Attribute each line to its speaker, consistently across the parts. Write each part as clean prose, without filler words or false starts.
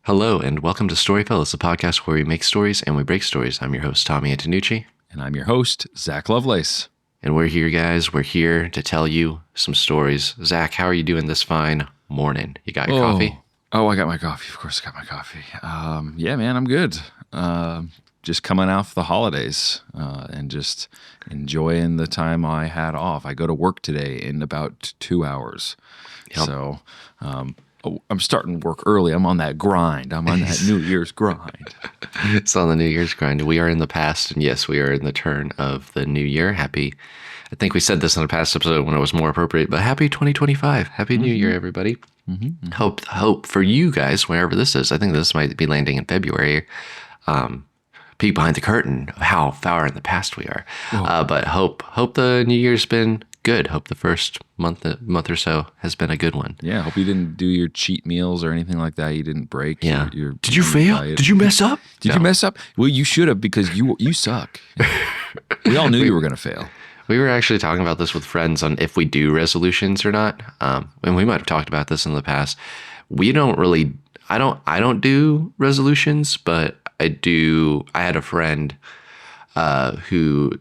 Speaker 1: Hello, and welcome to StoryFellas, a podcast where we make stories and we break stories. I'm your host, Tommy Antonucci.
Speaker 2: And I'm your host, Zach Lovelace.
Speaker 1: And we're here, guys. We're here to tell you some stories. Zach, how are you doing this fine morning? You got your coffee?
Speaker 2: Oh, I got my coffee. Of course I got my coffee. Yeah, man, I'm good. Just coming off the holidays and just enjoying the time I had off. I go to work today in about 2 hours. Yep. So I'm starting work early. I'm on that grind. I'm on that New Year's grind.
Speaker 1: It's on the New Year's grind. We are in the past, and yes, we are in the turn of the new year. I think we said this in a past episode when it was more appropriate, but happy 2025. Happy New Year, everybody. Mm-hmm. Hope for you guys, wherever this is. I think this might be landing in February. Peek behind the curtain of how far in the past we are. But hope the New Year's been good. Hope the first month or so has been a good one.
Speaker 2: Yeah, hope you didn't do your cheat meals or anything like that. You didn't break.
Speaker 1: Yeah. Did you fail? Diet. Did you mess up?
Speaker 2: Did you mess up? Well, you should have, because you suck. We all knew you were going to fail.
Speaker 1: We were actually talking about this with friends on if we do resolutions or not. And we might have talked about this in the past. We don't really. I don't do resolutions, but I do. I had a friend who,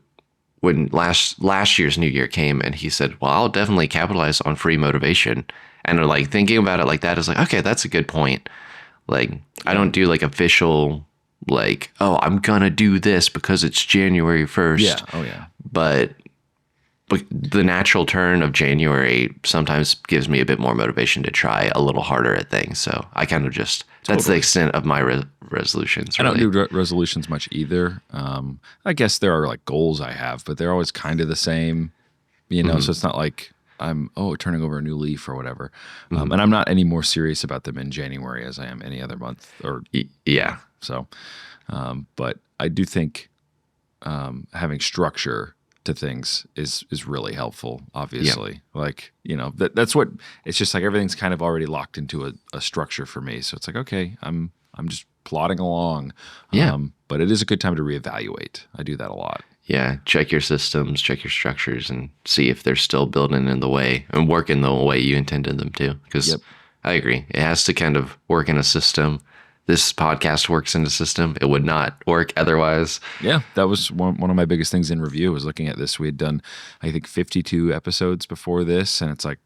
Speaker 1: when last year's New Year came, and he said, well, I'll definitely capitalize on free motivation. And like thinking about it like that is like, okay, that's a good point. Like, I don't do like official, like, oh, I'm gonna do this because it's January 1st.
Speaker 2: Yeah. Oh yeah.
Speaker 1: But the natural turn of January sometimes gives me a bit more motivation to try a little harder at things. So I kind of just, that's the extent of my resolutions. Really.
Speaker 2: I don't do resolutions much either. I guess there are like goals I have, but they're always kind of the same, so it's not like I'm, turning over a new leaf or whatever. And I'm not any more serious about them in January as I am any other month
Speaker 1: yeah.
Speaker 2: So, but I do think having structure to things is really helpful, obviously. Yeah. Like, that's what, it's just like everything's kind of already locked into a structure for me. So it's like, okay, I'm just plodding along.
Speaker 1: Yeah.
Speaker 2: But it is a good time to reevaluate. I do that a lot.
Speaker 1: Yeah. Check your systems, check your structures, and see if they're still building in the way and working the way you intended them to. Because I agree. It has to kind of work in a system. This podcast works in a system. It would not work otherwise.
Speaker 2: Yeah, that was one of my biggest things in review, was looking at this. We had done, I think, 52 episodes before this, and it's like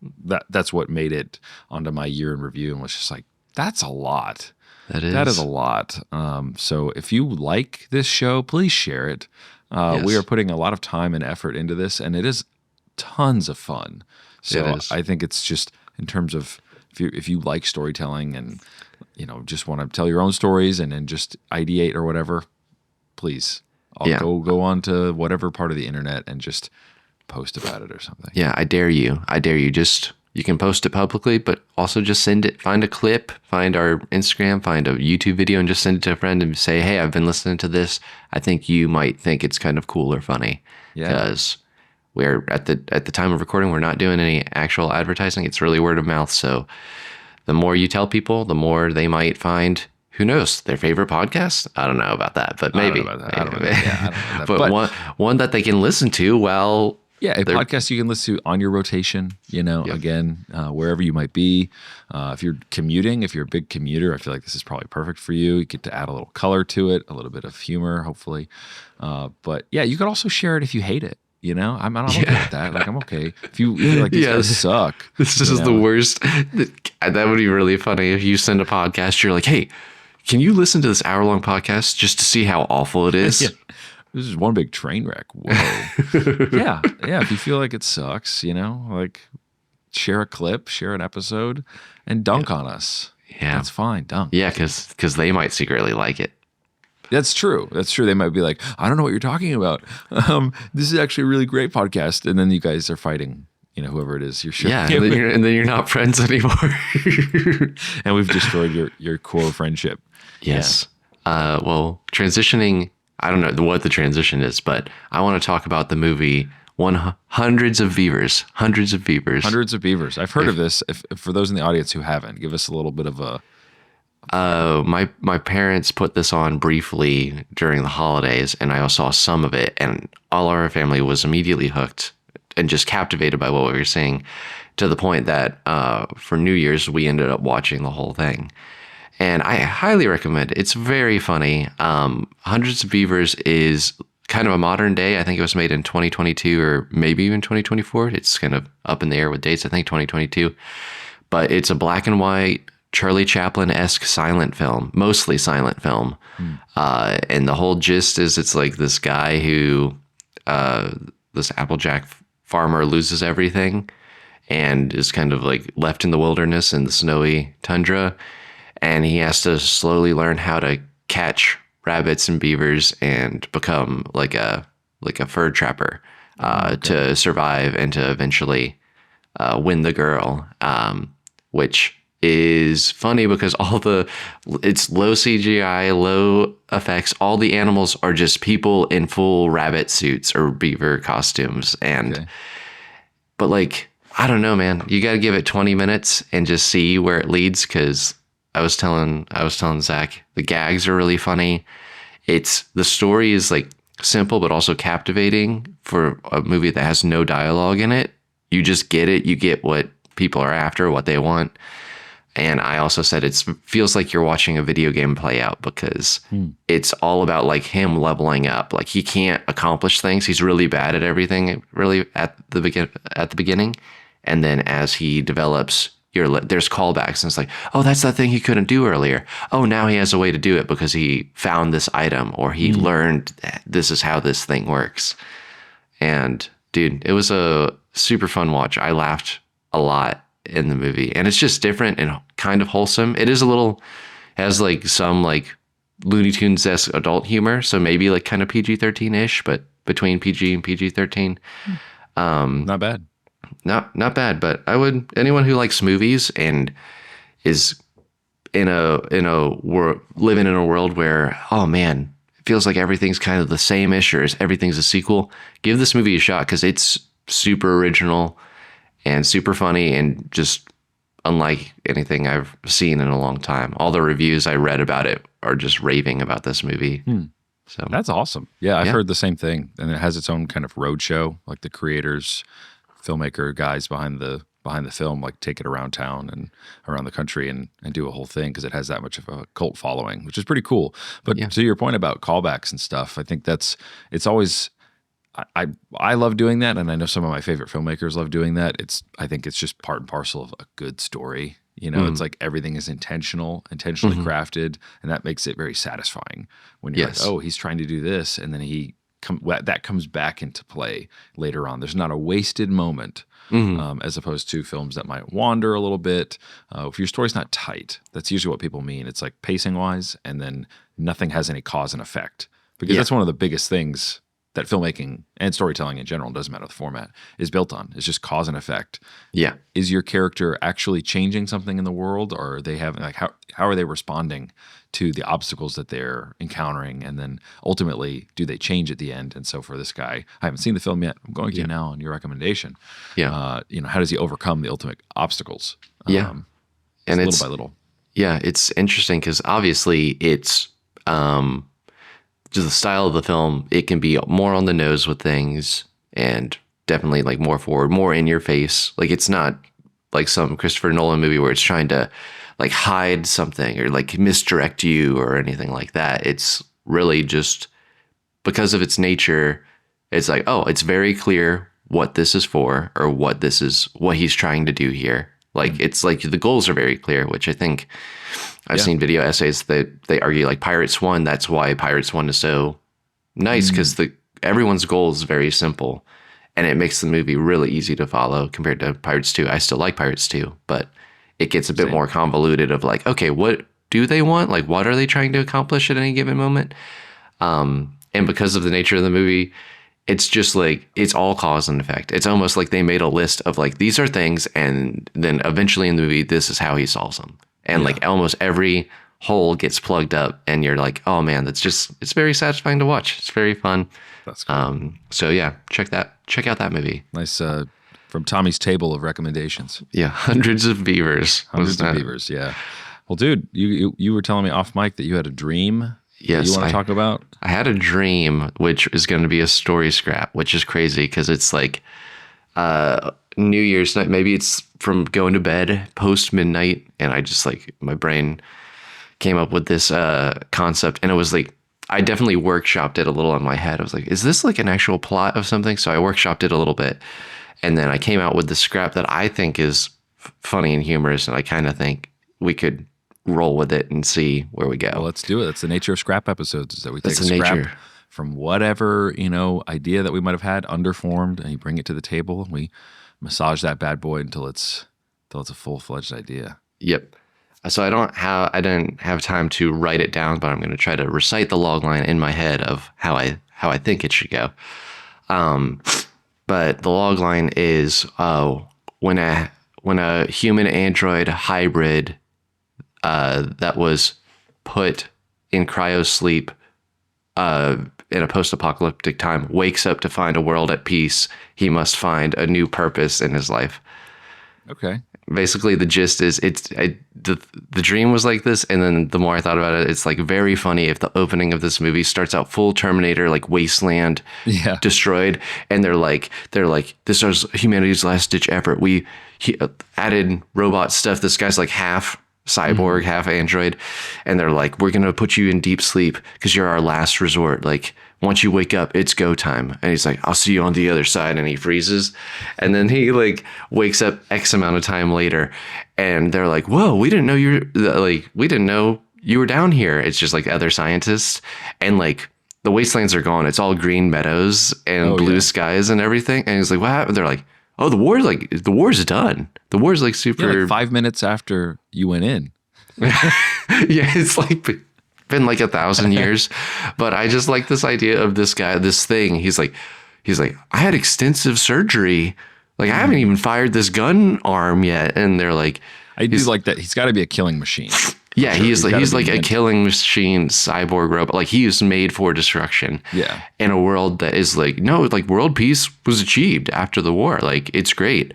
Speaker 2: that's what made it onto my year in review, and was just like, that's a lot. That is a lot. So if you like this show, please share it. Yes. We are putting a lot of time and effort into this, and it is tons of fun. So I think it's just, in terms of, if you like storytelling and just want to tell your own stories and then just ideate or whatever, please, go on to whatever part of the internet and just post about it or something.
Speaker 1: Yeah, I dare you. Just, you can post it publicly, but also just send it, find a clip, find our Instagram, find a YouTube video, and just send it to a friend and say, hey, I've been listening to this. I think you might think it's kind of cool or funny. Yeah. Because we're at the time of recording, we're not doing any actual advertising. It's really word of mouth. So the more you tell people, the more they might find, who knows, their favorite podcast. I don't know about that, but maybe. I don't know about that. But one that they can listen to while.
Speaker 2: Yeah, a podcast you can listen to on your rotation, again, wherever you might be. If you're commuting, if you're a big commuter, I feel like this is probably perfect for you. You get to add a little color to it, a little bit of humor, hopefully. But yeah, you could also share it if you hate it. I'm not okay with that. Like, I'm okay. If you feel like these guys suck.
Speaker 1: This is the worst. That would be really funny if you send a podcast, you're like, hey, can you listen to this hour-long podcast just to see how awful it is?
Speaker 2: Yeah. This is one big train wreck. Whoa. Yeah. If you feel like it sucks, like, share a clip, share an episode, and dunk on us.
Speaker 1: Yeah.
Speaker 2: That's fine. Dunk.
Speaker 1: Yeah, because they might secretly like it.
Speaker 2: That's true. They might be like, I don't know what you're talking about. This is actually a really great podcast. And then you guys are fighting, whoever it is you're sharing.
Speaker 1: Yeah, and then you're not friends anymore.
Speaker 2: And we've destroyed your core friendship.
Speaker 1: Yes. Yeah. Well, transitioning, I don't know what the transition is, but I want to talk about the movie Hundreds of Beavers. Hundreds of Beavers.
Speaker 2: I've heard of this. If for those in the audience who haven't, give us a little bit of a...
Speaker 1: My parents put this on briefly during the holidays, and I saw some of it, and all our family was immediately hooked and just captivated by what we were seeing, to the point that for New Year's we ended up watching the whole thing. and I highly recommend it. It's very funny. Hundreds of Beavers is kind of a modern day. I think it was made in 2022 or maybe even 2024. It's kind of up in the air with dates. I think 2022, but it's a black and white Charlie Chaplin-esque silent film, mostly silent film. And the whole gist is it's like this guy who, this Applejack farmer loses everything and is kind of like left in the wilderness in the snowy tundra. And he has to slowly learn how to catch rabbits and beavers and become like a fur trapper to survive and to eventually win the girl, which is funny because it's low CGI, low effects. All the animals are just people in full rabbit suits or beaver costumes. And, but like, I don't know, man, you got to give it 20 minutes and just see where it leads. Cause I was telling Zach, the gags are really funny. The story is like simple, but also captivating for a movie that has no dialogue in it. You just get it. You get what people are after, what they want. And I also said it feels like you're watching a video game play out because it's all about like him leveling up. Like he can't accomplish things. He's really bad at everything really at the beginning. And then as he develops, there's callbacks and it's like, oh, that's that thing he couldn't do earlier. Oh, now he has a way to do it because he found this item or he learned this is how this thing works. And dude, it was a super fun watch. I laughed a lot in the movie and it's just different and kind of wholesome. It is has like some like Looney Tunes-esque adult humor. So maybe like kind of PG-13-ish, but between PG and PG-13.
Speaker 2: Not bad.
Speaker 1: Not bad, but anyone who likes movies and is living in a world where, oh man, it feels like everything's kind of the same-ish or everything's a sequel, give this movie a shot because it's super original and super funny and just unlike anything I've seen in a long time. All the reviews I read about it are just raving about this movie. So
Speaker 2: that's awesome. Yeah, I've heard the same thing. And it has its own kind of roadshow, like the creators, filmmaker guys behind the film, like take it around town and around the country and do a whole thing because it has that much of a cult following, which is pretty cool. But to your point about callbacks and stuff, I think it's always, I love doing that, and I know some of my favorite filmmakers love doing that. I think it's just part and parcel of a good story. You know, it's like everything is intentionally crafted, and that makes it very satisfying when you're like, oh, he's trying to do this, and then that comes back into play later on. There's not a wasted moment, as opposed to films that might wander a little bit. If your story's not tight, that's usually what people mean. It's like pacing wise, and then nothing has any cause and effect, because that's one of the biggest things that filmmaking and storytelling in general, doesn't matter the format, is built on. It's just cause and effect. Yeah. Is your character actually changing something in the world, or are they having how are they responding to the obstacles that they're encountering, and then ultimately do they change at the end? And so for this guy, I haven't seen the film yet. I'm going to now on your recommendation. Yeah. How does he overcome the ultimate obstacles? And it's little by little. Yeah, it's interesting because obviously it's just the style of the film, it can be more on the nose with things and definitely like more forward, more in your face. Like it's not like some Christopher Nolan movie where it's trying to like hide something or like misdirect you or anything like that. It's really just because of its nature. It's like, oh, it's very clear what this is for or what he's trying to do here. Like it's like the goals are very clear, which I think I've seen video essays that they argue like Pirates 1. That's why Pirates 1 is so nice because everyone's goal is very simple and it makes the movie really easy to follow compared to Pirates 2. I still like Pirates 2, but it gets a bit more convoluted of like, okay, what do they want? Like, what are they trying to accomplish at any given moment? And because of the nature of the movie, it's just like, it's all cause and effect. It's almost like they made a list of like, these are things. And then eventually in the movie, this is how he solves them. And like almost every hole gets plugged up and you're like, oh man, it's very satisfying to watch. It's very fun. That's cool. So yeah, check out that movie. Nice. From Tommy's table of recommendations.
Speaker 1: Yeah. Hundreds of Beavers.
Speaker 2: Hundreds of Beavers. Yeah. Well, dude, you were telling me off mic that you had a dream.
Speaker 1: Yes.
Speaker 2: You want to talk about?
Speaker 1: I had a dream, which is going to be a story scrap, which is crazy because it's like, New Year's night, maybe it's from going to bed post midnight, and I just like my brain came up with this concept, and it was like I definitely workshopped it a little in my head. I was like, is this like an actual plot of something? So I workshopped it a little bit, and then I came out with the scrap that I think is funny and humorous, and I kind of think we could roll with it and see where we go.
Speaker 2: Well, let's do it. That's the nature of scrap episodes, is that we take
Speaker 1: That's
Speaker 2: a
Speaker 1: the
Speaker 2: scrap
Speaker 1: nature.
Speaker 2: from whatever, idea that we might have had underformed, and you bring it to the table, and we massage that bad boy until it's a full-fledged idea.
Speaker 1: Yep. So I didn't have time to write it down, but I'm going to try to recite the log line in my head of how I think it should go. But the log line is when a human android hybrid that was put in cryosleep in a post-apocalyptic time wakes up to find a world at peace, he must find a new purpose in his life.
Speaker 2: Okay.
Speaker 1: Basically, the gist is the dream was like this, and then the more I thought about it, it's like very funny if the opening of this movie starts out full Terminator, like wasteland, destroyed, and they're like this is humanity's last ditch effort. We added robot stuff. This guy's like half cyborg, half android, and they're like, we're gonna put you in deep sleep because you're our last resort. Like once you wake up, it's go time. And he's like, I'll see you on the other side. And he freezes. And then he like wakes up X amount of time later. And they're like, whoa, we didn't know we didn't know you were down here. It's just like other scientists. And like the wastelands are gone. It's all green meadows and blue skies and everything. And he's like, what happened? They're like, oh, the war's done. The war's like super.
Speaker 2: Yeah, like 5 minutes after you went in.
Speaker 1: Yeah, it's like been like 1,000 years, but I just like this idea of this guy, this thing. He's like, I had extensive surgery. Like I haven't even fired this gun arm yet. And they're like,
Speaker 2: I do like that. He's got to be a killing machine.
Speaker 1: Yeah, sure. he's like a killing machine cyborg robot. Like he is made for destruction.
Speaker 2: Yeah.
Speaker 1: In a world that is like, no, like world peace was achieved after the war. Like it's great.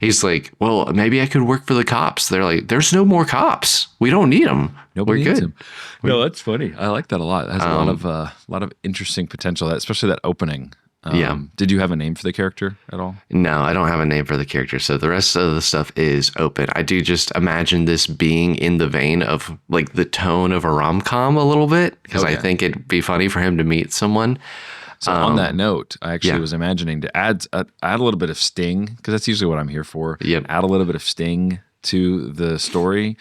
Speaker 1: He's like, well, maybe I could work for the cops. They're like, there's no more cops. We don't need them.
Speaker 2: Nobody
Speaker 1: We're
Speaker 2: needs
Speaker 1: good.
Speaker 2: him. No, that's funny. I like that a lot. It has a lot of interesting potential, especially that opening.
Speaker 1: Yeah.
Speaker 2: Did you have a name for the character at all?
Speaker 1: No, I don't have a name for the character. So the rest of the stuff is open. I do just imagine this being in the vein of like the tone of a rom-com a little bit because I think it'd be funny for him to meet someone.
Speaker 2: So on that note, I actually was imagining to add a little bit of sting, because that's usually what I'm here for.
Speaker 1: Yep.
Speaker 2: Add a little bit of sting to the story.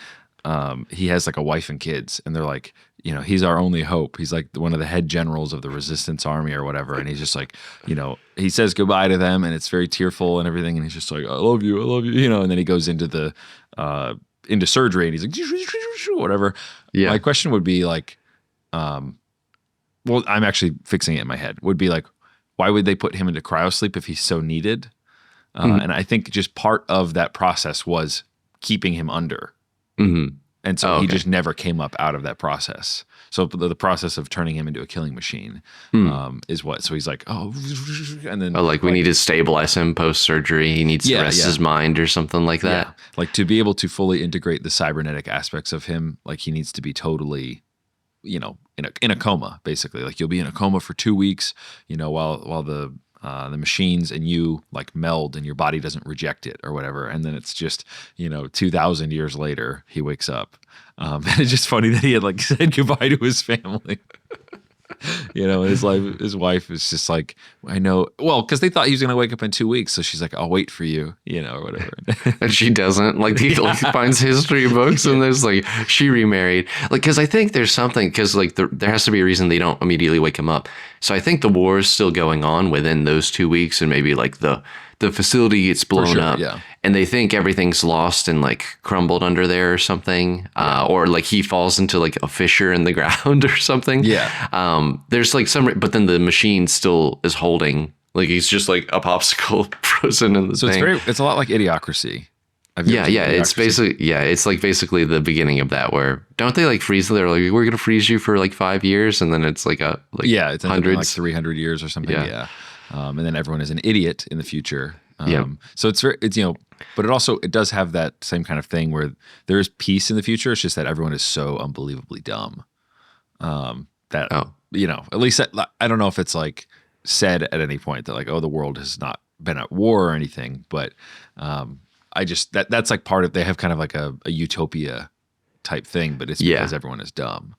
Speaker 2: He has like a wife and kids, and they're like, he's our only hope. He's like one of the head generals of the resistance army or whatever. And he's just like, he says goodbye to them, and it's very tearful and everything. And he's just like, I love you. And then he goes into into surgery, and he's like, whatever. Yeah. My question would be like, well, I'm actually fixing it in my head. Would be like, why would they put him into cryosleep if he's so needed? And I think just part of that process was keeping him under.
Speaker 1: Mm-hmm.
Speaker 2: And so he just never came up out of that process. So the process of turning him into a killing machine is what. So he's like, and then
Speaker 1: we need to stabilize him post-surgery. He needs to rest his mind or something like that.
Speaker 2: Yeah. Like to be able to fully integrate the cybernetic aspects of him, like he needs to be totally, in a coma, basically. Like you'll be in a coma for 2 weeks, while the machines and you like meld and your body doesn't reject it or whatever. And then it's just, 2,000 years later, he wakes up. And it's just funny that he had like said goodbye to his family. His wife is just like, I know, well, because they thought he was going to wake up in 2 weeks. So she's like, I'll wait for you, or whatever.
Speaker 1: And she doesn't. Like he finds history books and there's like, she remarried. Like, because I think there's something, because like there has to be a reason they don't immediately wake him up. So I think the war is still going on within those 2 weeks, and maybe like the facility gets blown up, and they think everything's lost and like crumbled under there or something, or like he falls into like a fissure in the ground or something.
Speaker 2: Yeah.
Speaker 1: There's like but then the machine still is holding, like he's just like a popsicle frozen in the thing.
Speaker 2: So it's a lot like Idiocracy.
Speaker 1: It's basically the beginning of that, where don't they like freeze? They're like, we're gonna freeze you for like 5 years, and then it's like
Speaker 2: it's hundreds, like 300 years or something. Yeah. And then everyone is an idiot in the future. So it's but it does have that same kind of thing where there is peace in the future. It's just that everyone is so unbelievably dumb. At least I don't know if it's like said at any point that like, oh, the world has not been at war or anything, but I just that's like part of, they have kind of like a utopia type thing, but it's
Speaker 1: Yeah.
Speaker 2: because everyone is dumb.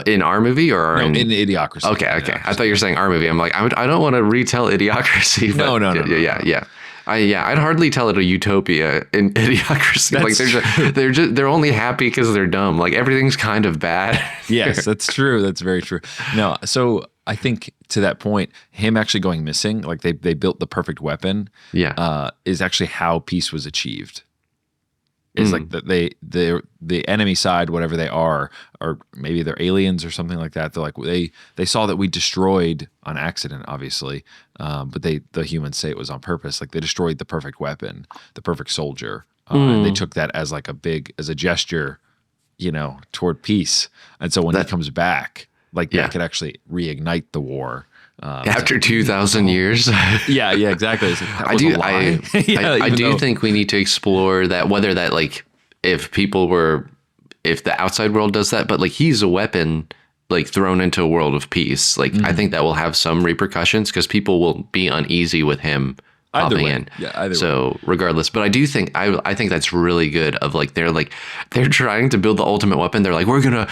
Speaker 1: In our movie or
Speaker 2: No, in Idiocracy.
Speaker 1: Okay.
Speaker 2: Idiocracy.
Speaker 1: I thought you were saying our movie. I'm like, I don't want to retell Idiocracy. But
Speaker 2: No.
Speaker 1: Yeah. I'd hardly tell it a utopia in Idiocracy. Like they're only happy because they're dumb. Like everything's kind of bad.
Speaker 2: Yes, that's true. That's very true. No, so I think to that point, him actually going missing, like they built the perfect weapon, is actually how peace was achieved. Is like that the enemy side, whatever they are, or maybe they're aliens or something like that. They're like they saw that we destroyed on accident, obviously, but the humans say it was on purpose. Like they destroyed the perfect weapon, the perfect soldier, and they took that as like as a gesture, toward peace. And so when he comes back, like that could actually reignite the war.
Speaker 1: After 2,000 years.
Speaker 2: Yeah, exactly. Like,
Speaker 1: I do think we need to explore that, whether that like if the outside world does that, but like he's a weapon like thrown into a world of peace. Like I think that will have some repercussions because people will be uneasy with him popping in.
Speaker 2: Yeah, either
Speaker 1: so regardless, but I do think I think that's really good. Of like they're trying to build the ultimate weapon. They're like we're gonna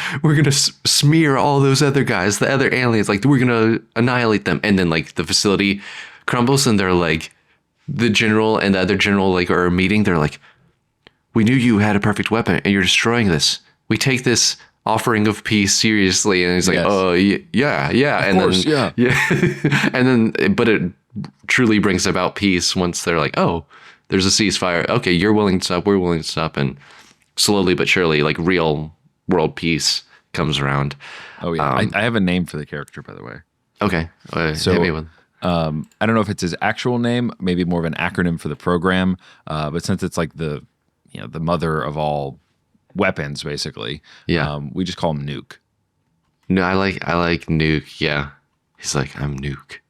Speaker 1: smear all those other guys, the other aliens. Like we're gonna annihilate them, and then like the facility crumbles, and they're like the general and the other general like are meeting. They're like, we knew you had a perfect weapon, and you're destroying this. We take this offering of peace seriously. And he's like, oh yeah,
Speaker 2: of course,
Speaker 1: yeah, and then but it truly brings about peace once they're like, oh, there's a ceasefire. Okay, you're willing to stop, we're willing to stop, and slowly but surely, like real world peace comes around.
Speaker 2: Oh yeah, I have a name for the character, by the way.
Speaker 1: Okay,
Speaker 2: so
Speaker 1: hit me with.
Speaker 2: I don't know if it's his actual name, maybe more of an acronym for the program, but since it's like the mother of all weapons, basically, we just call him Nuke.
Speaker 1: No, I like Nuke. Yeah, he's like, I'm Nuke.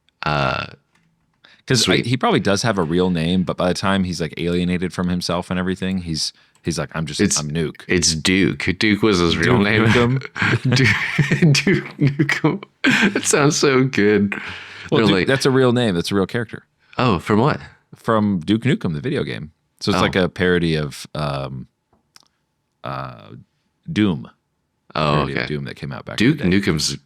Speaker 2: Because he probably does have a real name, but by the time he's like alienated from himself and everything, he's like, I'm Nuke.
Speaker 1: It's Duke. Duke was his real name. Duke Nukem. That sounds so good.
Speaker 2: Well, Duke, that's a real name. That's a real character.
Speaker 1: Oh, from what?
Speaker 2: From Duke Nukem, the video game. So it's like a parody of Doom.
Speaker 1: Oh, okay.
Speaker 2: Of Doom that came out back.
Speaker 1: Duke
Speaker 2: in the day.
Speaker 1: Nukem's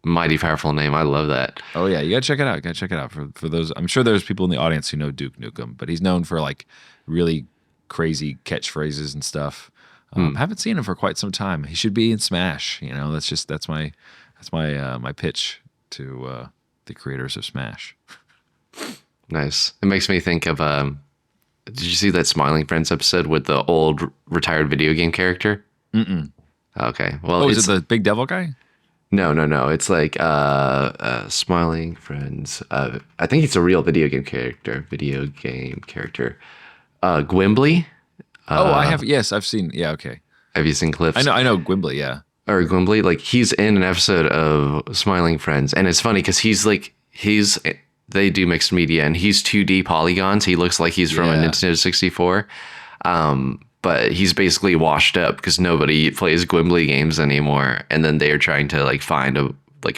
Speaker 1: mighty powerful name. I love that.
Speaker 2: Oh yeah, you gotta check it out. For those, I'm sure there's people in the audience who know Duke Nukem, but he's known for like really crazy catchphrases and stuff. Haven't seen him for quite some time. He should be in Smash. That's my pitch to the creators of Smash.
Speaker 1: Nice. It makes me think of did you see that Smiling Friends episode with the old retired video game character?
Speaker 2: Mm-mm.
Speaker 1: Okay. Well,
Speaker 2: is it the big devil guy?
Speaker 1: No. It's like Smiling Friends. I think it's a real video game character. Gwimbly.
Speaker 2: I have. Yes, I've seen. Yeah, okay.
Speaker 1: Have you seen clips?
Speaker 2: I know Gwimbly. Yeah.
Speaker 1: Or Gwimbly. Like he's in an episode of Smiling Friends, and it's funny because they do mixed media, and he's 2D polygons. He looks like he's from a Nintendo 64. But he's basically washed up because nobody plays Gwimbly games anymore. And then they are trying to like find a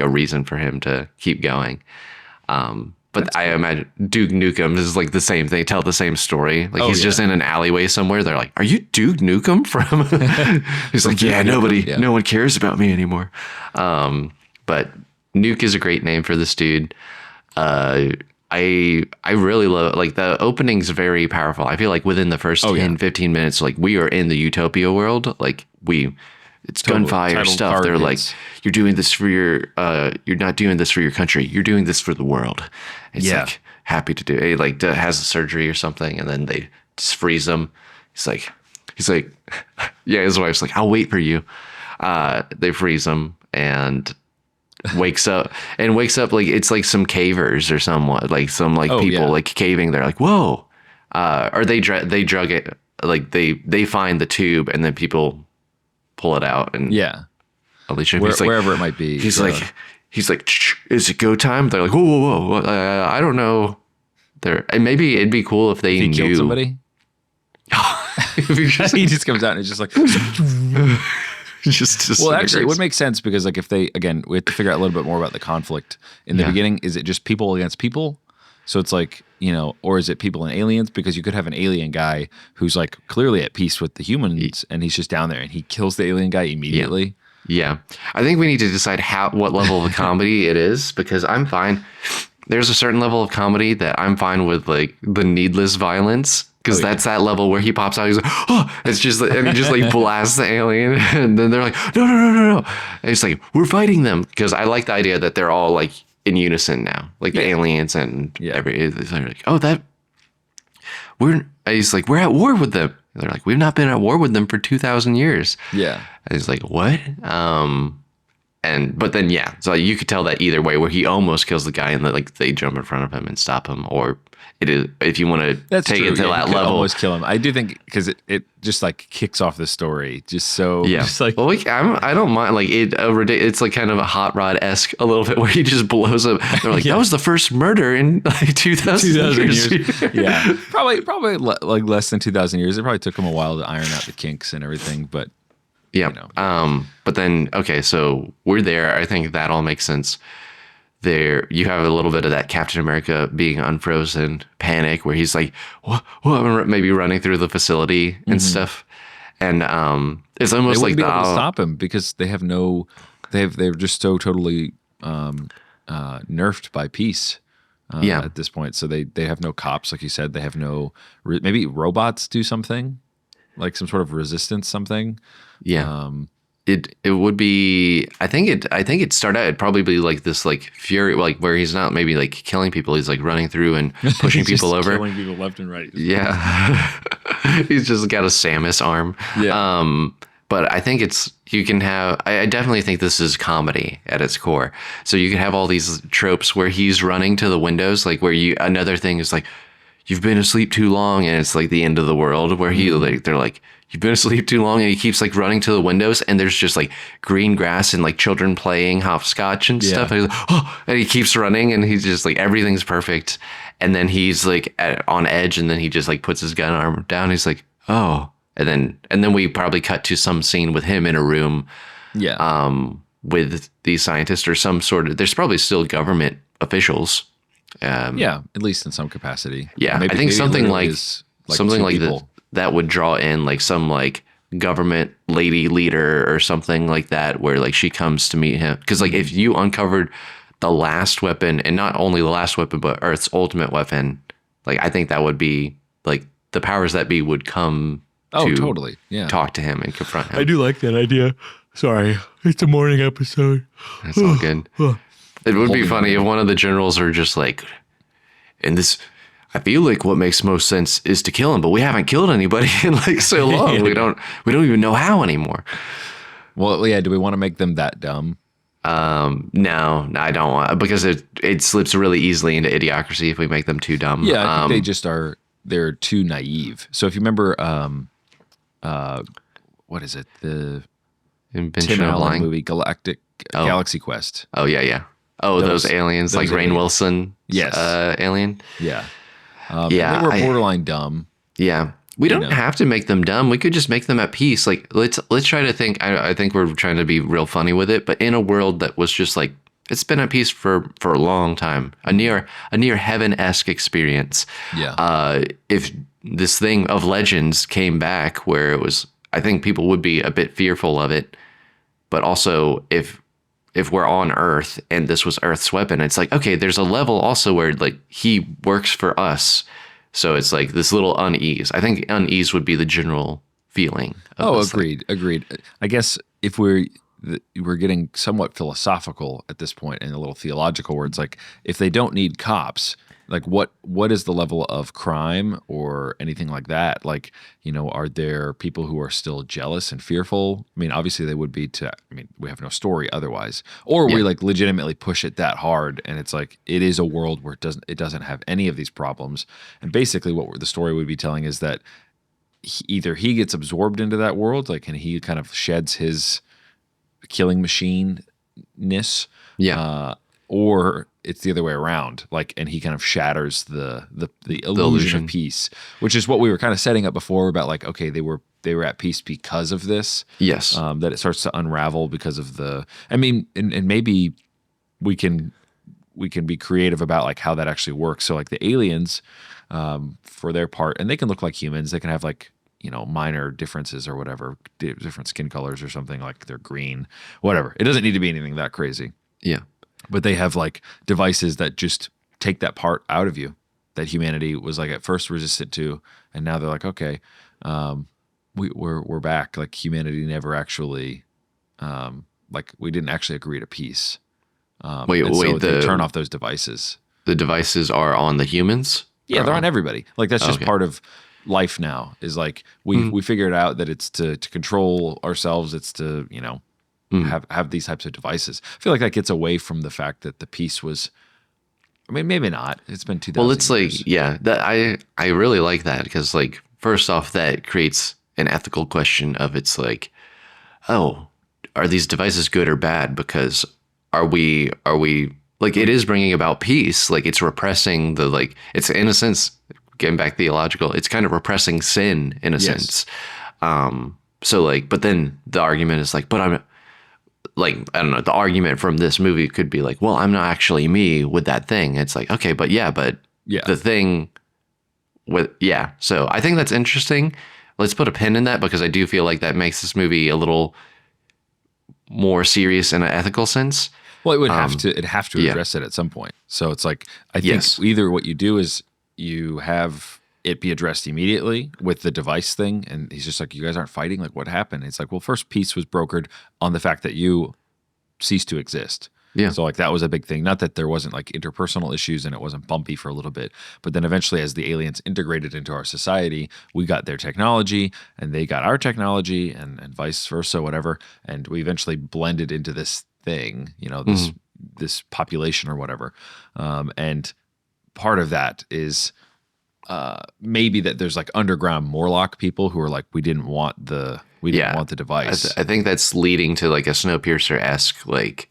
Speaker 1: reason for him to keep going. But I imagine Duke Nukem is like the same thing, tell the same story. Like he's just in an alleyway somewhere. They're like, are you Duke Nukem from? He's like, yeah, no one cares about me anymore. But Nuke is a great name for this dude. I really love it. Like the opening's very powerful. I feel like within the first 15 minutes, like we are in the utopia world. Like it's gunfire stuff. They're like, you're doing this for you're not doing this for your country. You're doing this for the world. It's like happy to do it. Like has a surgery or something. And then they just freeze him. He's like, yeah, his wife's like, I'll wait for you. They freeze him and wakes up like it's like some cavers or somewhat like some like people like caving. They're like, whoa. Or they drug it. Like they find the tube and then people pull it out and Alicia,
Speaker 2: wherever it might be.
Speaker 1: He's like, is it go time? They're like, whoa. I don't know. And maybe it'd be cool if they knew.
Speaker 2: Killed somebody. He just comes out and it's just like. Well, actually, it would make sense because, like, if we have to figure out a little bit more about the conflict in the beginning. Is it just people against people? So it's like, or is it people and aliens? Because you could have an alien guy who's like clearly at peace with the humans, and he's just down there and he kills the alien guy immediately.
Speaker 1: Yeah. I think we need to decide what level of comedy it is, because I'm fine. There's a certain level of comedy that I'm fine with, like the needless violence. Because that's that level where he pops out. He's like, oh, it's just, and he just like blasts the alien, and then they're like, no, no, no, no, no. And it's like, we're fighting them. Because I like the idea that they're all like in unison now, like the aliens and they're like, oh, he's like, we're at war with them. And they're like, we've not been at war with them for 2,000 years.
Speaker 2: Yeah.
Speaker 1: And he's like, what? But then, so you could tell that either way, where he almost kills the guy and like they jump in front of him and stop him, or it is, if you want to take it to that level,
Speaker 2: almost kill him. I do think, because it just like kicks off the story just so just like,
Speaker 1: well, I don't mind, like it's like kind of a Hot Rod-esque a little bit, where he just blows up. They're like, that was the first murder in like 2,000 years.
Speaker 2: Yeah, probably like less than 2,000 years. It probably took him a while to iron out the kinks and everything, but
Speaker 1: but then, okay, so we're there. I think that all makes sense. There, you have a little bit of that Captain America being unfrozen panic, where he's like, what, maybe running through the facility and stuff. And it's almost
Speaker 2: they
Speaker 1: like
Speaker 2: be able to stop him, because they're just so totally nerfed by peace. At this point, so they have no cops, like you said. They have no maybe robots do something, like some sort of resistance, something.
Speaker 1: Yeah. It would be, I think it started out, it'd probably be like this like fury, like where he's not maybe like killing people, he's like running through and pushing people over,
Speaker 2: killing people left and right.
Speaker 1: Yeah. He's just got a Samus arm. Yeah. But I think I definitely think this is comedy at its core. So you can have all these tropes where he's running to the windows, like where another thing is like, you've been asleep too long, and it's like the end of the world, where they're like, you've been asleep too long, and he keeps like running to the windows, and there's just like green grass and like children playing hopscotch and stuff. And he's like, oh, and he keeps running, and he's just like, everything's perfect. And then he's like on edge, and then he just like puts his gun arm down. He's like, oh, and then we probably cut to some scene with him in a room, with these scientists or some sort of. There's probably still government officials.
Speaker 2: At least in some capacity.
Speaker 1: Yeah, I think something like that would draw in like some like government lady leader or something like that, where like she comes to meet him, because like if you uncovered the last weapon, and not only the last weapon but Earth's ultimate weapon, like I think that would be like the powers that be would come to
Speaker 2: totally
Speaker 1: talk to him and confront him.
Speaker 2: I do like that idea. Sorry, it's a morning episode.
Speaker 1: That's all good. It would be funny if one of the generals are just like, and this, I feel like what makes most sense is to kill him, but we haven't killed anybody in like so long. We don't even know how anymore.
Speaker 2: Well, yeah. Do we want to make them that dumb?
Speaker 1: No, I don't want, because it slips really easily into idiocracy if we make them too dumb.
Speaker 2: Yeah, I think they just they're too naive. So if you remember, what is it? The
Speaker 1: Invention
Speaker 2: Tim
Speaker 1: of
Speaker 2: Allen
Speaker 1: Lying
Speaker 2: movie, Galaxy Quest.
Speaker 1: Oh yeah. Oh, those aliens, like Rainn Wilson.
Speaker 2: Yes.
Speaker 1: Alien.
Speaker 2: Yeah. They were borderline dumb.
Speaker 1: Yeah. We don't have to make them dumb. We could just make them at peace. Like let's try to think. I think we're trying to be real funny with it, but in a world that was just like, it's been at peace for a long time, a near heaven-esque experience.
Speaker 2: Yeah.
Speaker 1: If this thing of legends came back, where it was, I think people would be a bit fearful of it, but also if we're on Earth and this was Earth's weapon, it's like, okay, there's a level also where like he works for us. So it's like this little unease. I think unease would be the general feeling.
Speaker 2: Agreed. I guess if we're getting somewhat philosophical at this point and a little theological, where it's like, if they don't need cops, like what is the level of crime or anything like that? Like, are there people who are still jealous and fearful? I mean, obviously they would be we have no story otherwise. Or we like legitimately push it that hard, and it's like, it is a world where it doesn't have any of these problems. And basically what the story would be telling is that either he gets absorbed into that world, like, and he kind of sheds his killing machine-ness.
Speaker 1: Yeah.
Speaker 2: Or it's the other way around, like, and he kind of shatters the illusion of peace, which is what we were kind of setting up before about, like, okay, they were at peace because of this.
Speaker 1: Yes.
Speaker 2: That it starts to unravel because of and maybe we can we can be creative about like how that actually works. So like the aliens, for their part, and they can look like humans. They can have like, you know, minor differences or whatever, different skin colors or something, like they're green, whatever. It doesn't need to be anything that crazy.
Speaker 1: Yeah.
Speaker 2: But they have like devices that just take that part out of you that humanity was like at first resistant to, and now they're like, okay, we're back. Like humanity never actually, like we didn't actually agree to peace.
Speaker 1: Wait,
Speaker 2: and
Speaker 1: wait.
Speaker 2: so they turn off those devices.
Speaker 1: The devices are on the humans?
Speaker 2: Yeah,
Speaker 1: Or
Speaker 2: they're on everybody. Like that's just
Speaker 1: Okay.
Speaker 2: part of life now. Is like we figured out that it's to control ourselves. It's to, you know, have these types of devices. I feel like that gets away from the fact that the peace was. I mean, maybe not. It's been 2000
Speaker 1: Well, it's
Speaker 2: years.
Speaker 1: like, yeah, that I really like that because, like, first off, that creates an ethical question of it's like, oh, are these devices good or bad? Because are we like it is bringing about peace? Like it's repressing the like it's in a sense getting back theological. It's kind of repressing sin in a
Speaker 2: Yes.
Speaker 1: sense. So like, but then the argument is like, but I'm like, I don't know, the argument from this movie could be like, well, I'm not actually me with that thing. It's like, okay, but
Speaker 2: Yeah.
Speaker 1: the thing with, yeah. So I think that's interesting. Let's put a pin in that because I do feel like that makes this movie a little more serious in an ethical sense.
Speaker 2: Well, it would have to. It have to
Speaker 1: yeah.
Speaker 2: address it at some point. So it's like I think
Speaker 1: Yes.
Speaker 2: either what you do is you have it be addressed immediately with the device thing, and he's just like, "You guys aren't fighting. Like, what happened?" It's like, well, first peace was brokered on the fact that you ceased to exist.
Speaker 1: Yeah.
Speaker 2: So like that was a big thing. Not that there wasn't like interpersonal issues and it wasn't bumpy for a little bit, but then eventually, as the aliens integrated into our society, we got their technology and they got our technology, and vice versa, whatever, and we eventually blended into this thing, you know, this population or whatever, and part of that is maybe that there's like underground Morlock people who are like, we didn't want the device.
Speaker 1: I think that's leading to like a Snowpiercer-esque, like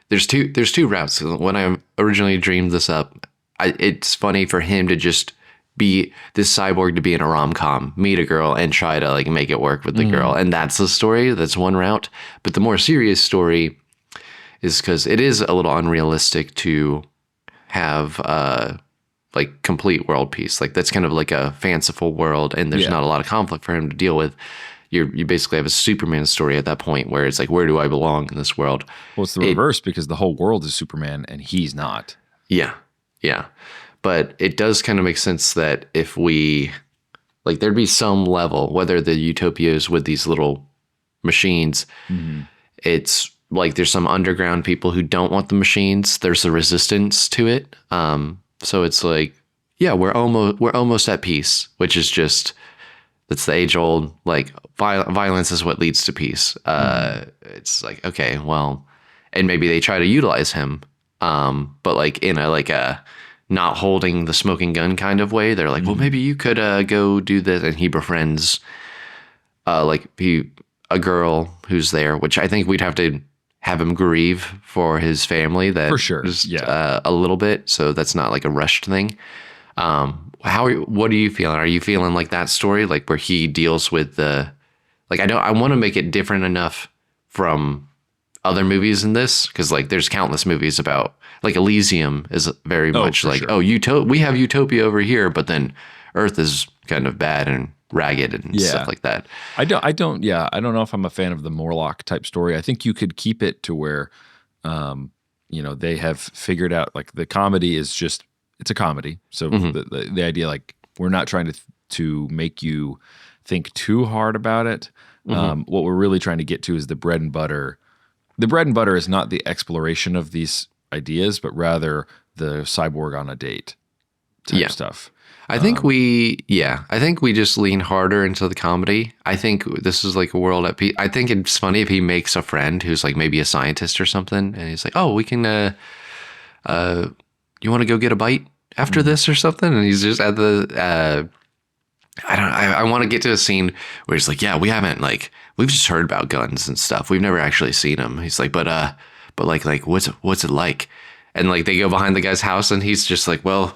Speaker 1: there's two routes. When I originally dreamed this up, it's funny for him to just be this cyborg to be in a rom-com, meet a girl and try to like make it work with the girl. And that's the story. That's one route. But the more serious story is because it is a little unrealistic to have like complete world peace. Like that's kind of like a fanciful world, and there's not a lot of conflict for him to deal with. You basically have a Superman story at that point where it's like, where do I belong in this world?
Speaker 2: Well, it's the reverse because the whole world is Superman and he's not.
Speaker 1: Yeah, yeah. But it does kind of make sense that if we, like, there'd be some level, whether the utopia is with these little machines, it's like there's some underground people who don't want the machines. There's a resistance to it. So it's like, yeah, we're almost at peace, which is just, that's the age old, like violence is what leads to peace. It's like, okay, well, and maybe they try to utilize him, but like in a not holding the smoking gun kind of way. They're like, well, maybe you could go do this, and he befriends a girl who's there, which I think we'd have to have him grieve for his family. That
Speaker 2: For sure,
Speaker 1: just,
Speaker 2: yeah.
Speaker 1: a little bit. So that's not like a rushed thing. What are you feeling? Are you feeling like that story, like where he deals with the, like, I want to make it different enough from other movies in this, because like there's countless movies about, like, Elysium is very much like,
Speaker 2: sure.
Speaker 1: we have utopia over here, but then Earth is kind of bad and ragged and stuff like that.
Speaker 2: I don't know if I'm a fan of the Morlock type story. I think you could keep it to where, you know, they have figured out, like, the comedy is just, it's a comedy. So the idea, like, we're not trying to make you think too hard about it. What we're really trying to get to is the bread and butter. The bread and butter is not the exploration of these ideas, but rather the cyborg on a date type stuff.
Speaker 1: I think we just lean harder into the comedy. I think this is like a world at peace. I think it's funny if he makes a friend who's like maybe a scientist or something, and he's like, oh, we can, you want to go get a bite after this or something? And he's just at the, I want to get to a scene where he's like, yeah, we've just heard about guns and stuff. We've never actually seen them. He's like, but like, what's it like? and like they go behind the guy's house, and he's just like, well,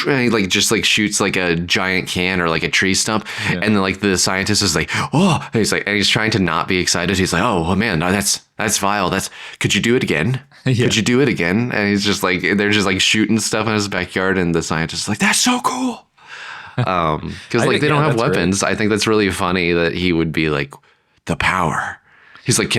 Speaker 1: he like just like shoots like a giant can or like a tree stump, and then like the scientist is like, oh, and he's trying to not be excited. He's like, oh well, man, no, that's vile. Could you do it again? Could you do it again? And he's just like, they're just like shooting stuff in his backyard, and the scientist is like, that's so cool. Because like they don't have weapons. Great. I think that's really funny that he would be like, the power. He's like,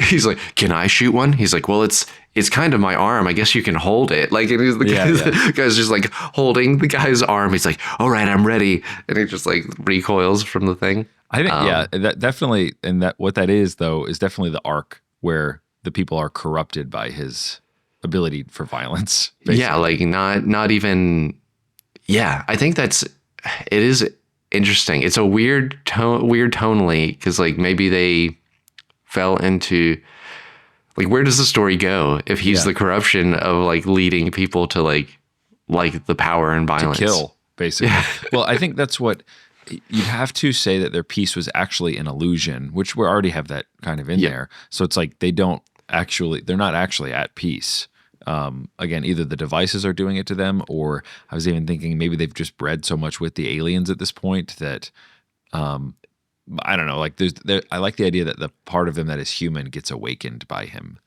Speaker 1: he's like, can I shoot one? He's like, well, it's kind of my arm. I guess you can hold it. Like, and he's the guy's just like holding the guy's arm. He's like, all right, I'm ready. And he just like recoils from the thing.
Speaker 2: I think, that definitely, and that what that is though, is definitely the arc where the people are corrupted by his ability for violence. Basically.
Speaker 1: Yeah. Like not even, yeah, I think it is interesting. It's a weird tonally, because like maybe they fell into like, where does the story go if he's the corruption of like leading people to like the power and violence
Speaker 2: to kill, basically. Yeah. Well, I think that's what you'd have to say, that their peace was actually an illusion, which we already have that kind of in there. So it's like they're not actually at peace. Again, either the devices are doing it to them, or I was even thinking maybe they've just bred so much with the aliens at this point that I don't know. Like I like the idea that the part of them that is human gets awakened by him.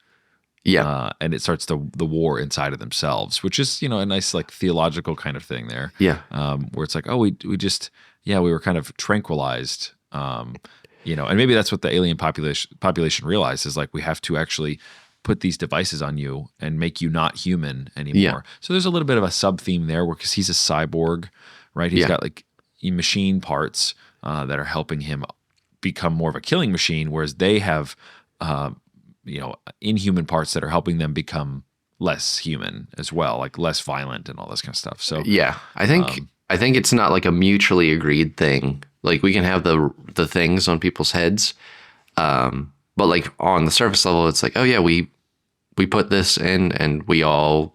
Speaker 2: Yeah. And it starts the war inside of themselves, which is, a nice like theological kind of thing there. Yeah. Where it's like, oh, we just, we were kind of tranquilized, and maybe that's what the alien population realized, is like, we have to actually put these devices on you and make you not human anymore. Yeah. So there's a little bit of a sub theme there, because he's a cyborg, right? He's got like machine parts that are helping him become more of a killing machine, whereas they have, inhuman parts that are helping them become less human as well, like less violent and all this kind of stuff. So
Speaker 1: yeah, I think it's not like a mutually agreed thing. Like we can have the things on people's heads, but like on the surface level, it's like, oh yeah, we put this in and we all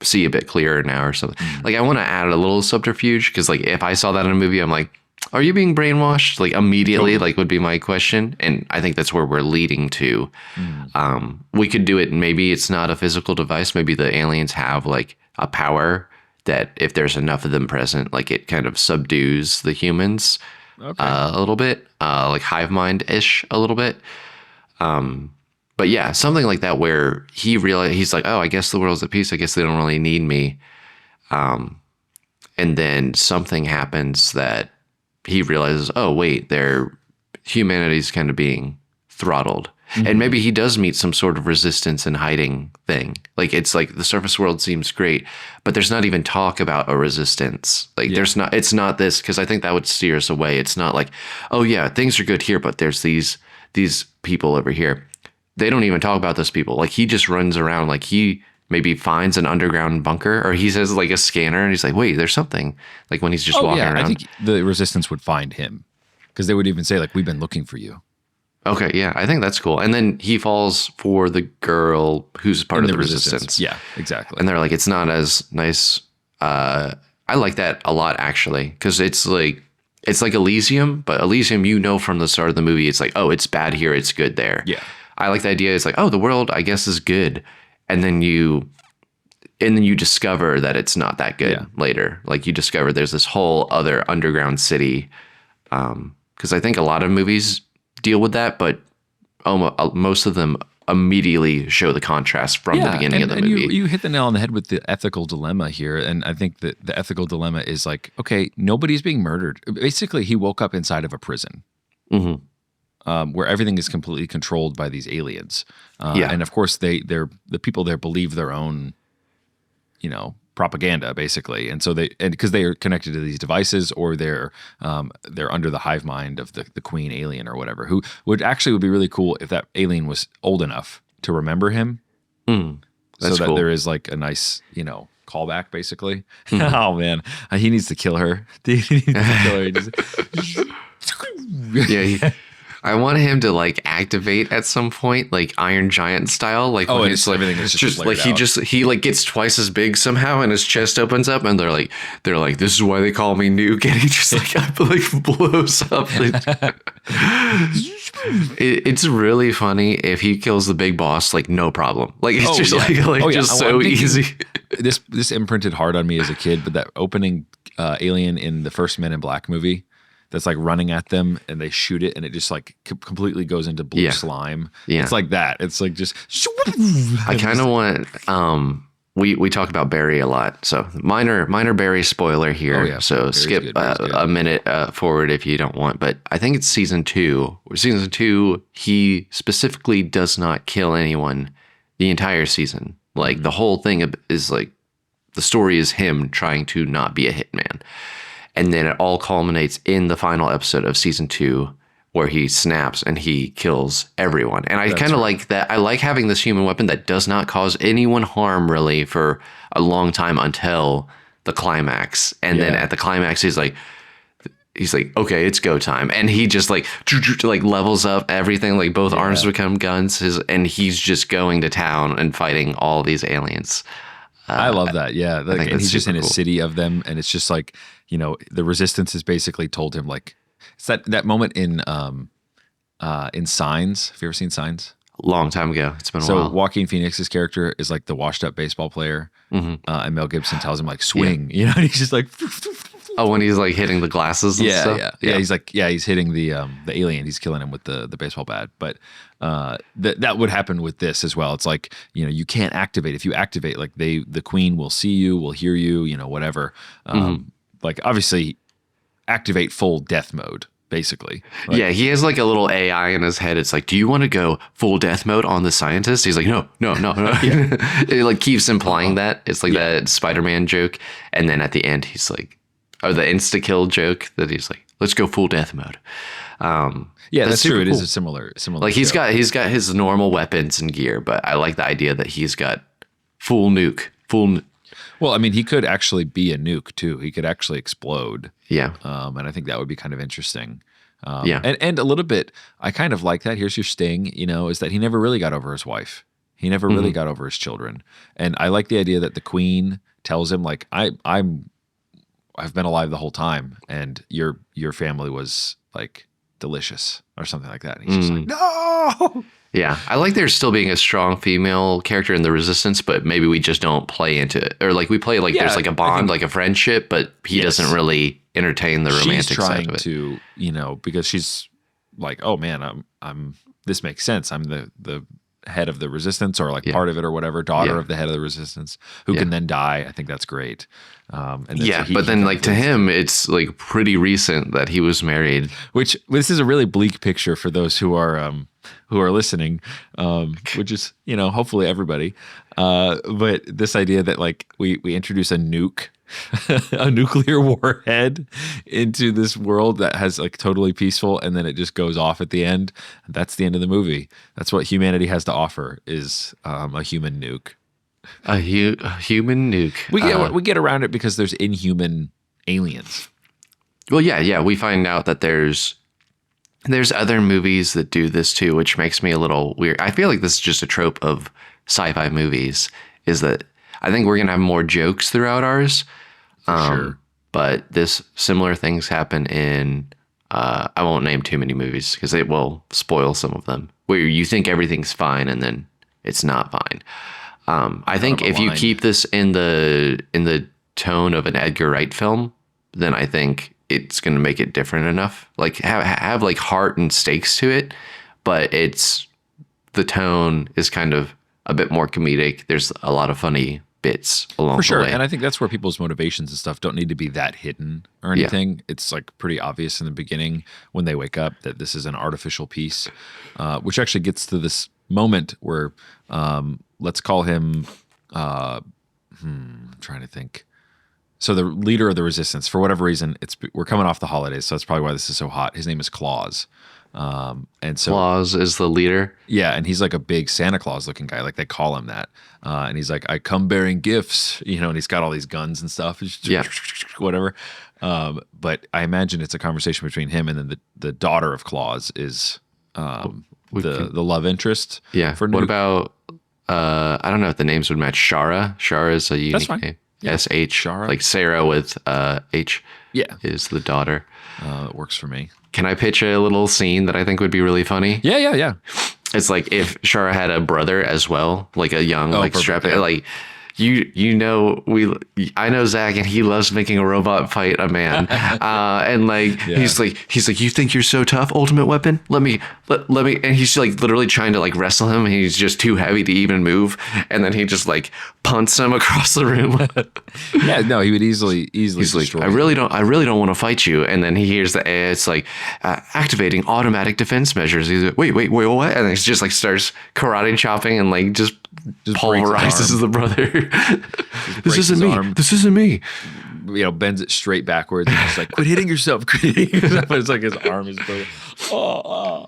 Speaker 1: see a bit clearer now or something. Mm-hmm. Like I want to add a little subterfuge, because like if I saw that in a movie, I'm like, are you being brainwashed? Like immediately, like would be my question. And I think that's where we're leading to. Mm. We could do it. Maybe it's not a physical device. Maybe the aliens have like a power that if there's enough of them present, like it kind of subdues the humans a little bit, like hive mind-ish a little bit. But yeah, something like that, where he's like, oh, I guess the world's at peace. I guess they don't really need me. And then something happens that he realizes, oh, wait, humanity's kind of being throttled. Mm-hmm. And maybe he does meet some sort of resistance and hiding thing. Like, it's like the surface world seems great, but there's not even talk about a resistance. Like it's not this, because I think that would steer us away. It's not like, oh yeah, things are good here, but there's these people over here. They don't even talk about those people. Like he just runs around, like he maybe finds an underground bunker, or he says like a scanner, and he's like, wait, there's something, like when he's just walking around. I think
Speaker 2: the resistance would find him, because they would even say like, we've been looking for you.
Speaker 1: Okay, yeah, I think that's cool. And then he falls for the girl who's part of the resistance.
Speaker 2: Yeah, exactly.
Speaker 1: And they're like, it's not as nice. I like that a lot, actually, because it's like Elysium, but Elysium, from the start of the movie, it's like, oh, it's bad here, it's good there. Yeah. I like the idea. It's like, oh, the world, I guess, is good. And then you discover that it's not that good later. Like you discover there's this whole other underground city. Because I think a lot of movies deal with that, but most of them immediately show the contrast from the beginning of the movie.
Speaker 2: You hit the nail on the head with the ethical dilemma here. And I think that the ethical dilemma is like, okay, nobody's being murdered. Basically, he woke up inside of a prison. Mm-hmm. Where everything is completely controlled by these aliens. And of course the people there believe their own, propaganda basically. And so because they are connected to these devices, or they're under the hive mind of the queen alien or whatever, who would be really cool if that alien was old enough to remember him. That's so that there is like a nice, callback basically. Mm-hmm. Oh man, he needs to kill her. He needs to kill her.
Speaker 1: I want him to like activate at some point, like Iron Giant style. Like,
Speaker 2: when it's like, everything is just
Speaker 1: like he like gets twice as big somehow, and his chest opens up, and they're like, this is why they call me Nuke, and he just like blows up. It's really funny if he kills the big boss, like no problem. Like it's
Speaker 2: Oh,
Speaker 1: just
Speaker 2: yeah.
Speaker 1: just
Speaker 2: Oh,
Speaker 1: so
Speaker 2: I'm thinking-
Speaker 1: easy.
Speaker 2: This imprinted hard on me as a kid, but that opening alien in the first Men in Black movie that's like running at them and they shoot it and it just like completely goes into blue
Speaker 1: Yeah.
Speaker 2: slime.
Speaker 1: Yeah.
Speaker 2: It's like that. It's like just.
Speaker 1: I kind of want. We talk about Barry a lot, so minor Barry spoiler here.
Speaker 2: Oh, yeah.
Speaker 1: So
Speaker 2: Barry's
Speaker 1: skip
Speaker 2: good. Barry's good.
Speaker 1: a minute forward if you don't want. But I think it's season 2. Season 2, he specifically does not kill anyone the entire season. Like the whole thing is like the story is him trying to not be a hitman, and then it all culminates in the final episode of season 2, where he snaps and he kills everyone. And I kind of like that. I like having this human weapon that does not cause anyone harm really for a long time until the climax. And then at the climax, he's like, okay, it's go time. And he just like levels up everything. Like both arms become guns. And he's just going to town and fighting all these aliens.
Speaker 2: I love that. Yeah. Like, and he's just in a
Speaker 1: cool.
Speaker 2: city of them. And it's just like, the resistance has basically told him like, it's that moment in Signs. Have you ever seen Signs?
Speaker 1: Long time ago. It's been a
Speaker 2: So
Speaker 1: while.
Speaker 2: Joaquin Phoenix's character is like the washed up baseball player. And Mel Gibson tells him like swing, and he's just like,
Speaker 1: Oh, when he's like hitting the glasses and stuff?
Speaker 2: yeah. He's like, he's hitting the alien. He's killing him with the baseball bat. But that would happen with this as well. It's like, you can't activate. If you activate, like the queen will see you, will hear you, whatever. Like obviously activate full death mode, basically. Like,
Speaker 1: yeah, he has like a little AI in his head. It's like, do you want to go full death mode on the scientist? He's like, no. It like keeps implying that. It's like that Spider-Man joke. And then at the end, he's like, or the insta-kill joke that he's like, let's go full death mode.
Speaker 2: that's true.
Speaker 1: super
Speaker 2: It is
Speaker 1: cool.
Speaker 2: a similar.
Speaker 1: Like he's
Speaker 2: joke.
Speaker 1: got his normal weapons and gear, but I like the idea that he's got full nuke,
Speaker 2: Well, I mean, he could actually be a nuke too. He could actually explode.
Speaker 1: yeah.
Speaker 2: And I think that would be kind of interesting.
Speaker 1: Yeah.
Speaker 2: And a little bit, I kind of like that. Here's your sting, is that he never really got over his wife. He never really got over his children. And I like the idea that the queen tells him like, I've been alive the whole time and your family was like delicious or something like that. And he's just like, no.
Speaker 1: Yeah, I like there still being a strong female character in the Resistance, but maybe we just don't play into it, or like we play like there's like a bond, like a friendship, but he doesn't really entertain the romantic side of it.
Speaker 2: She's trying to, because she's like, oh man, I'm. This makes sense. I'm the head of the Resistance, or like part of it, or whatever. Daughter of the head of the Resistance, who can then die. I think that's great. And then
Speaker 1: but then like to him, it's like pretty recent that he was married.
Speaker 2: Which this is a really bleak picture for those who are listening, which is hopefully everybody. But this idea that like we introduce a nuke, a nuclear warhead into this world that has like totally peaceful, and then it just goes off at the end. That's the end of the movie. That's what humanity has to offer is a human nuke.
Speaker 1: A human nuke.
Speaker 2: We get around it because there's inhuman aliens.
Speaker 1: Well, yeah. We find out that there's other movies that do this too, which makes me a little weird. I feel like this is just a trope of sci-fi movies, is that I think we're going to have more jokes throughout ours.
Speaker 2: Sure.
Speaker 1: But similar things happen in, I won't name too many movies because it will spoil some of them, where you think everything's fine and then it's not fine. I think if you keep this in the tone of an Edgar Wright film, then I think it's going to make it different enough. Like have like heart and stakes to it, but the tone is kind of a bit more comedic. There's a lot of funny bits along
Speaker 2: For sure.
Speaker 1: the way.
Speaker 2: And I think that's where people's motivations and stuff don't need to be that hidden or anything. It's like pretty obvious in the beginning when they wake up that this is an artificial piece, which actually gets to this moment where let's call him I'm trying to think. So the leader of the Resistance, for whatever reason, we're coming off the holidays, so that's probably why this is so hot. His name is Claus. And so
Speaker 1: Claus is the leader.
Speaker 2: yeah, and he's like a big Santa Claus looking guy, like they call him that. And he's like, I come bearing gifts, and he's got all these guns and stuff.
Speaker 1: Yeah.
Speaker 2: Whatever. But I imagine it's a conversation between him and then the daughter of Claus is the love interest.
Speaker 1: Yeah.
Speaker 2: For
Speaker 1: What about I don't know if the names would match. Shara. Shara is a unique
Speaker 2: fine.
Speaker 1: name.
Speaker 2: Yeah.
Speaker 1: S-H.
Speaker 2: Shara.
Speaker 1: Like Sarah with H.
Speaker 2: Yeah.
Speaker 1: is the daughter.
Speaker 2: It works for me.
Speaker 1: Can I pitch a little scene that I think would be really funny?
Speaker 2: Yeah.
Speaker 1: It's like if Shara had a brother as well, like a young, like
Speaker 2: perfect,
Speaker 1: strap,
Speaker 2: yeah.
Speaker 1: like I know Zach, and he loves making a robot fight a man, and like he's like, you think you're so tough, Ultimate Weapon? Let me, and he's like literally trying to like wrestle him, and he's just too heavy to even move, and then he just like punts him across the room.
Speaker 2: Yeah, no, he would easily
Speaker 1: He's like,
Speaker 2: destroy
Speaker 1: I really don't want to fight you. And then he hears the it's like activating automatic defense measures. He's like, wait, what? And he just like starts karate chopping and like just pulverizes the brother. This isn't me. This isn't me.
Speaker 2: You know, bends it straight backwards and just like, quit hitting yourself. But it's like his arm is broken.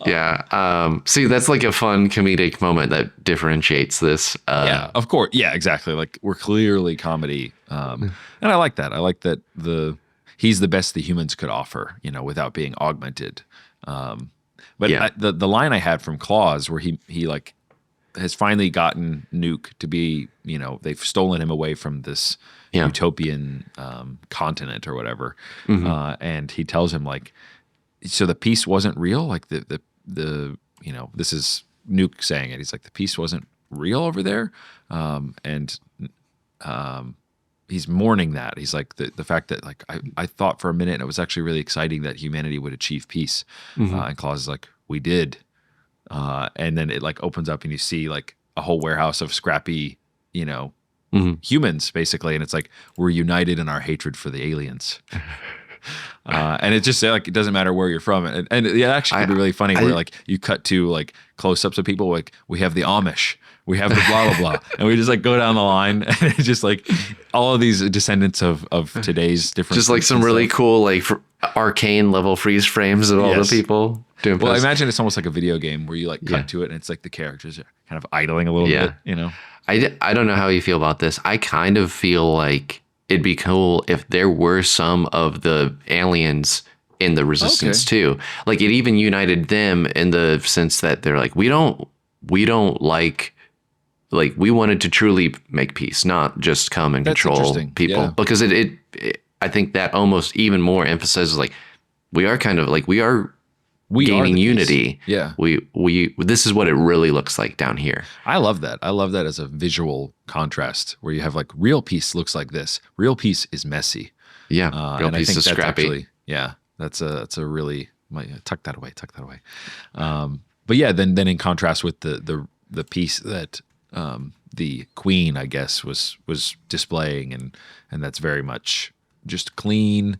Speaker 1: Yeah. See, that's like a fun comedic moment that differentiates this.
Speaker 2: Yeah, of course. Yeah, exactly. Like we're clearly comedy. And I like that. I like that he's the best the humans could offer, you know, without being augmented. But
Speaker 1: Yeah.
Speaker 2: the line I had from Claus where he like has finally gotten Nuke to be, you know, they've stolen him away from this utopian continent or whatever. And he tells him like, so the peace wasn't real? Like the you know, this is Nuke saying it. He's like, the peace wasn't real over there? And he's mourning that. He's like, the fact that like, I thought for a minute it was actually really exciting that humanity would achieve peace. And Claus is like, we did. And then it like opens up and you see like a whole warehouse of scrappy, you know, humans basically. And it's like, we're united in our hatred for the aliens. And it's just like, it doesn't matter where you're from. And it actually could be really funny where like you cut to like close-ups of people, like we have the Amish, we have the blah, blah, blah. And we just like go down the line and it's just like all of these descendants of today's different.
Speaker 1: Just like some really cool, like arcane level freeze frames of all the people doing
Speaker 2: Well, I imagine it's almost like a video game where you like cut to it and it's like the characters are kind of idling a little bit, you know?
Speaker 1: I don't know how you feel about this. I kind of feel like it'd be cool if there were some of the aliens in the resistance too. Like it even united them in the sense that they're like, we don't like we wanted to truly make peace, not just come and control people. Because it I think that almost even more emphasizes like we are kind of like we are gaining unity.
Speaker 2: Yeah.
Speaker 1: We this is what it really looks like down here.
Speaker 2: I love that. I love that as a visual contrast where you have like real peace looks like this. Real peace is messy.
Speaker 1: Yeah. Real peace is scrappy.
Speaker 2: Actually, that's a really tuck that away. But yeah, then in contrast with the peace that the queen, I guess, was displaying, and that's very much just clean.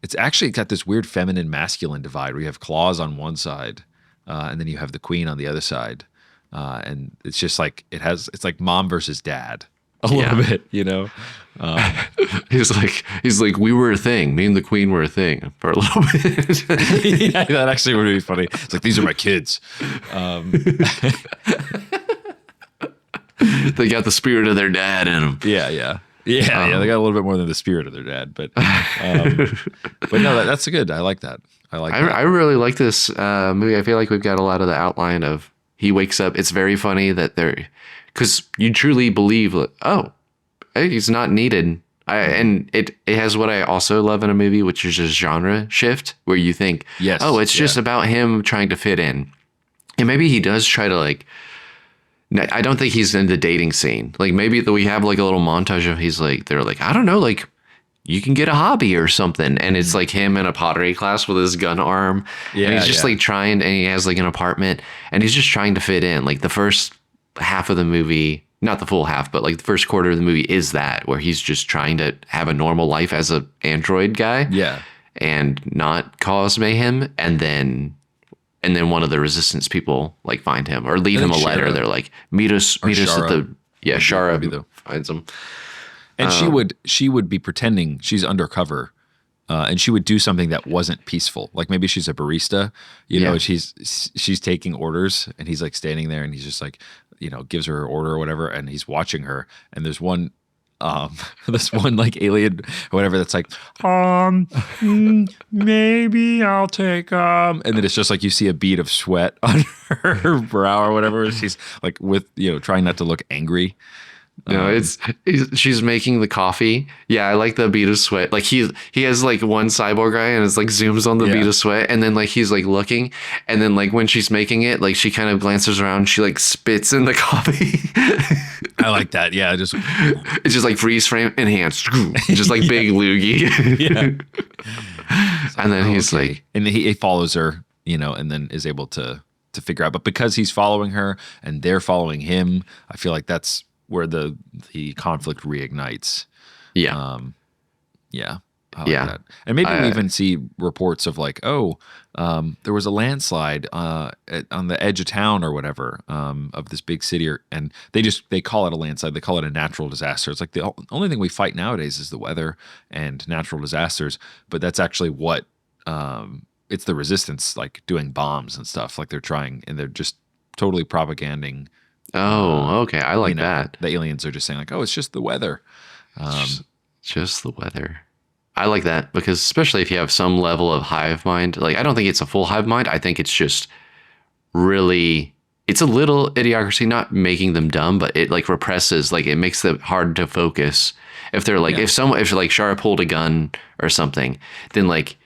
Speaker 2: It's actually got this weird feminine masculine divide where you have Claus on one side, and then you have the queen on the other side, and it's just like it's like mom versus dad a little bit, you know.
Speaker 1: He's like we were a thing. Me and the queen were a thing for a little bit.
Speaker 2: Yeah, that actually would be funny. It's like these are my kids.
Speaker 1: They got the spirit of their dad in them.
Speaker 2: Yeah. They got a little bit more than the spirit of their dad, but no, that's good. I like that.
Speaker 1: I really like this movie. I feel like we've got a lot of the outline of he wakes up. It's very funny that because you truly believe, oh, he's not needed. And it has what I also love in a movie, which is a genre shift where you think, it's just about him trying to fit in. And maybe he does try to like, I don't think he's in the dating scene. Like maybe we have like a little montage of they're like, I don't know, like you can get a hobby or something. And it's like him in a pottery class with his gun arm. Yeah, and he's just like trying, and he has like an apartment and he's just trying to fit in. Like the first half of the movie, not the full half, but like the first quarter of the movie is that where he's just trying to have a normal life as a android guy.
Speaker 2: Yeah.
Speaker 1: And not cause mayhem. And then one of the resistance people like find him or leave him a letter. They're like, meet us at the Shara finds him.
Speaker 2: And she would be pretending she's undercover, and she would do something that wasn't peaceful. Like maybe she's a barista, you know, she's taking orders, and he's like standing there, and he's just like, you know, gives her her order or whatever, and he's watching her, and there's one. This one like alien or whatever that's like, maybe I'll take and then it's just like you see a bead of sweat on her brow or whatever. She's like with, you know, trying not to look angry.
Speaker 1: No, she's making the coffee. Yeah, I like the bead of sweat. Like he has like one cyborg guy and it's like zooms on the bead
Speaker 2: Yeah.
Speaker 1: of sweat and then like he's like looking and then like when she's making it, like she kind of glances around, and she like spits in the coffee.
Speaker 2: I like that. Yeah, just
Speaker 1: It's just like freeze frame enhanced. Just like big loogie.
Speaker 2: yeah.
Speaker 1: And then he's
Speaker 2: okay.
Speaker 1: like,
Speaker 2: and he follows her, and then is able to figure out. But because he's following her and they're following him, I feel like that's where the conflict reignites.
Speaker 1: yeah.
Speaker 2: Yeah, I like
Speaker 1: Yeah.
Speaker 2: that. And maybe we
Speaker 1: I,
Speaker 2: even see reports of like, there was a landslide on the edge of town or whatever, of this big city, and they call it a landslide. They call it a natural disaster. It's like the only thing we fight nowadays is the weather and natural disasters, but that's actually what it's the resistance, like doing bombs and stuff. Like they're trying, and they're just totally propaganding.
Speaker 1: oh, okay. I like that.
Speaker 2: The aliens are just saying like, oh, it's just the weather.
Speaker 1: Just the weather. I like that because especially if you have some level of hive mind, like I don't think it's a full hive mind. I think it's just really, it's a little idiocracy, not making them dumb, but it like represses, like it makes them hard to focus. If they're like, if like Shara pulled a gun or something, then like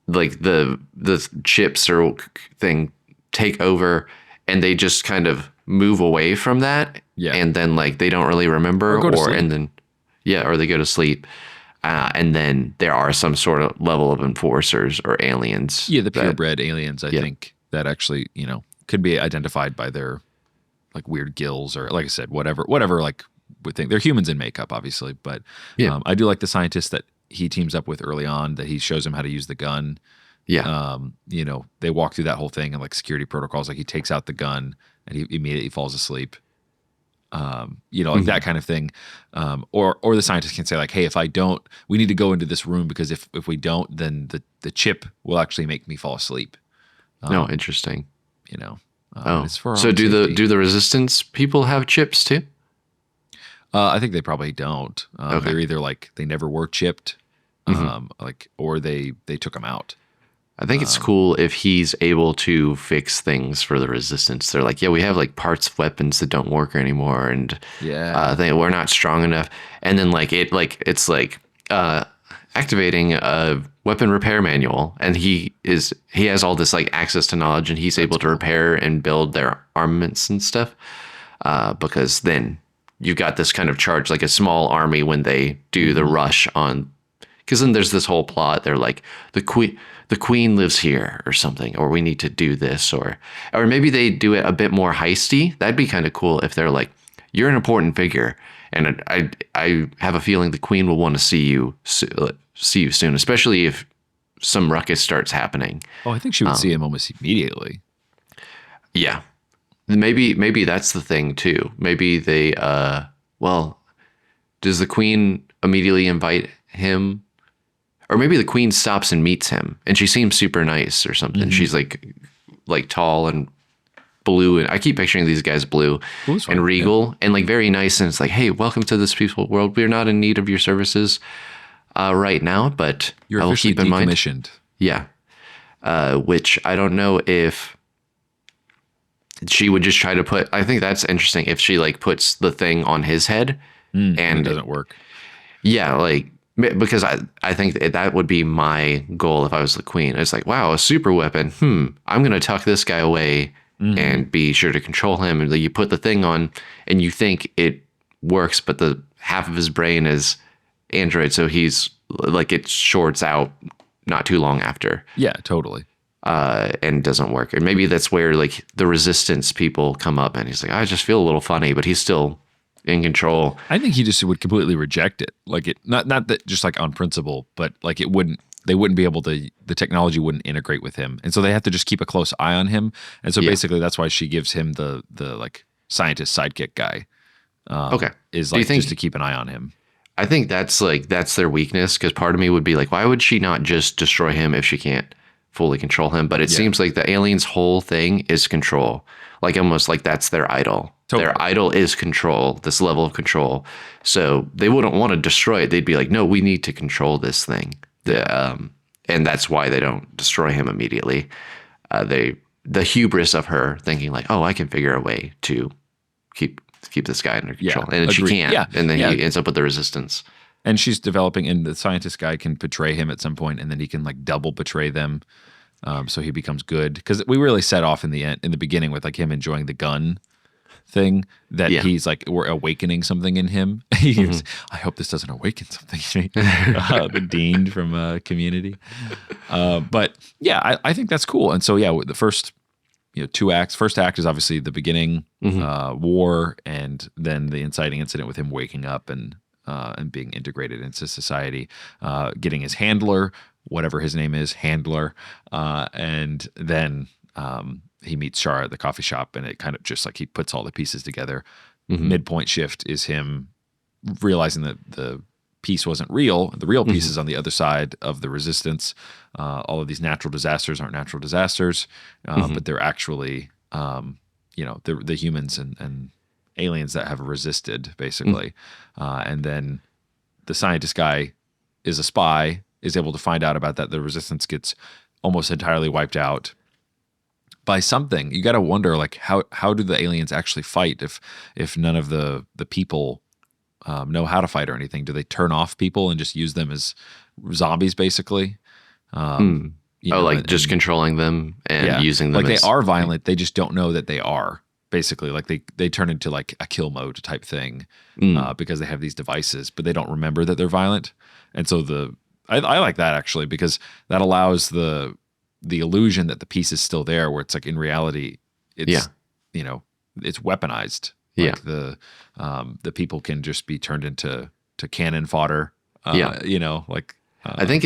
Speaker 1: the chips or thing take over and they just kind of move away from that.
Speaker 2: Yeah.
Speaker 1: And then like they don't really remember and then, yeah, or they go to sleep. And then there are some sort of level of enforcers or aliens.
Speaker 2: Yeah, the purebred aliens, I think, that actually, could be identified by their like weird gills or, like I said, whatever like would think. They're humans in makeup, obviously, but I do like the scientist that he teams up with early on, that he shows him how to use the gun.
Speaker 1: Yeah.
Speaker 2: They walk through that whole thing and like security protocols. Like he takes out the gun and he immediately falls asleep. Like that kind of thing. Or the scientist can say like, hey, if I don't, we need to go into this room because if we don't, then the chip will actually make me fall asleep.
Speaker 1: No, interesting.
Speaker 2: It's for
Speaker 1: so do the resistance people have chips too?
Speaker 2: I think they probably don't.
Speaker 1: Okay.
Speaker 2: They're either like they never were chipped, or they took them out.
Speaker 1: I think it's cool if he's able to fix things for the resistance. They're like, yeah, we have like parts of weapons that don't work anymore, and we're not strong enough. And then it's activating a weapon repair manual, and he has all this like access to knowledge, and he's able to repair and build their armaments and stuff. Because then you've got this kind of charge, like a small army when they do the rush on. Because then there's this whole plot. They're like, the queen lives here or something, or we need to do this, or maybe they do it a bit more heisty. That'd be kind of cool if they're like, you're an important figure, and I have a feeling the queen will want to see you soon, especially if some ruckus starts happening.
Speaker 2: Oh, I think she would see him almost immediately.
Speaker 1: Yeah, maybe that's the thing too. Maybe they does the queen immediately invite him? Or maybe the queen stops and meets him, and she seems super nice or something. She's like tall and blue, and I keep picturing these guys blue and regal and like very nice. And it's like, hey, welcome to this peaceful world. We're not in need of your services right now, but
Speaker 2: You're
Speaker 1: I will keep in mind.
Speaker 2: Decommissioned.
Speaker 1: Yeah, which I don't know if she would just try to put. I think that's interesting if she like puts the thing on his head and
Speaker 2: it doesn't work.
Speaker 1: Yeah, like. Because I think that would be my goal if I was the queen. It's like, wow, a super weapon. I'm going to tuck this guy away and be sure to control him. And you put the thing on and you think it works, but the half of his brain is android. So he's like, it shorts out not too long after.
Speaker 2: Yeah, totally.
Speaker 1: And doesn't work. And maybe that's where like the resistance people come up and he's like, I just feel a little funny, but he's still in control.
Speaker 2: I think he just would completely reject it. Like it, not that just like on principle, but like they wouldn't be able to, the technology wouldn't integrate with him. And so they have to just keep a close eye on him. And so basically that's why she gives him the like scientist sidekick guy. Is like just to keep an eye on him.
Speaker 1: I think that's their weakness. Cause part of me would be like, why would she not just destroy him if she can't fully control him? But it seems like the alien's whole thing is control. Like almost like that's their idol. Totally. Their idol is control, this level of control. So they wouldn't want to destroy it. They'd be like, no, we need to control this thing. And that's why they don't destroy him immediately. The hubris of her thinking like, oh, I can figure a way to keep this guy under control.
Speaker 2: Yeah,
Speaker 1: And she
Speaker 2: agreed.
Speaker 1: can't.
Speaker 2: Yeah,
Speaker 1: And then
Speaker 2: yeah.
Speaker 1: he ends up with the resistance.
Speaker 2: And she's developing, and the scientist guy can betray him at some point, and then he can like double betray them, so he becomes good. Because we really set off in the beginning with like him enjoying the gun thing, that
Speaker 1: Yeah.
Speaker 2: he's like, we're awakening something in him. He goes, I hope this doesn't awaken something in me. The dean from Community. But yeah, I think that's cool. And so yeah, the first two acts. First act is obviously the beginning, war, and then the inciting incident with him waking up and being integrated into society, getting his handler, whatever his name is, handler, and then he meets Shara at the coffee shop, and it kind of just like he puts all the pieces together. Midpoint shift is him realizing that the piece wasn't real. The real piece is on the other side of the resistance. All of these natural disasters aren't natural disasters, but they're actually, the humans and aliens that have resisted, basically. And then the scientist guy is a spy, is able to find out about that. The resistance gets almost entirely wiped out by something. You got to wonder, like, how do the aliens actually fight if none of the people know how to fight or anything? Do they turn off people and just use them as zombies, basically?
Speaker 1: Just controlling them and using them.
Speaker 2: Like they are violent, they just don't know that they are. Basically, like they turn into like a kill mode type thing because they have these devices, but they don't remember that they're violent. And so I like that actually, because that allows the illusion that the piece is still there, where it's like in reality it's it's weaponized. Like the people can just be turned into cannon fodder. I
Speaker 1: think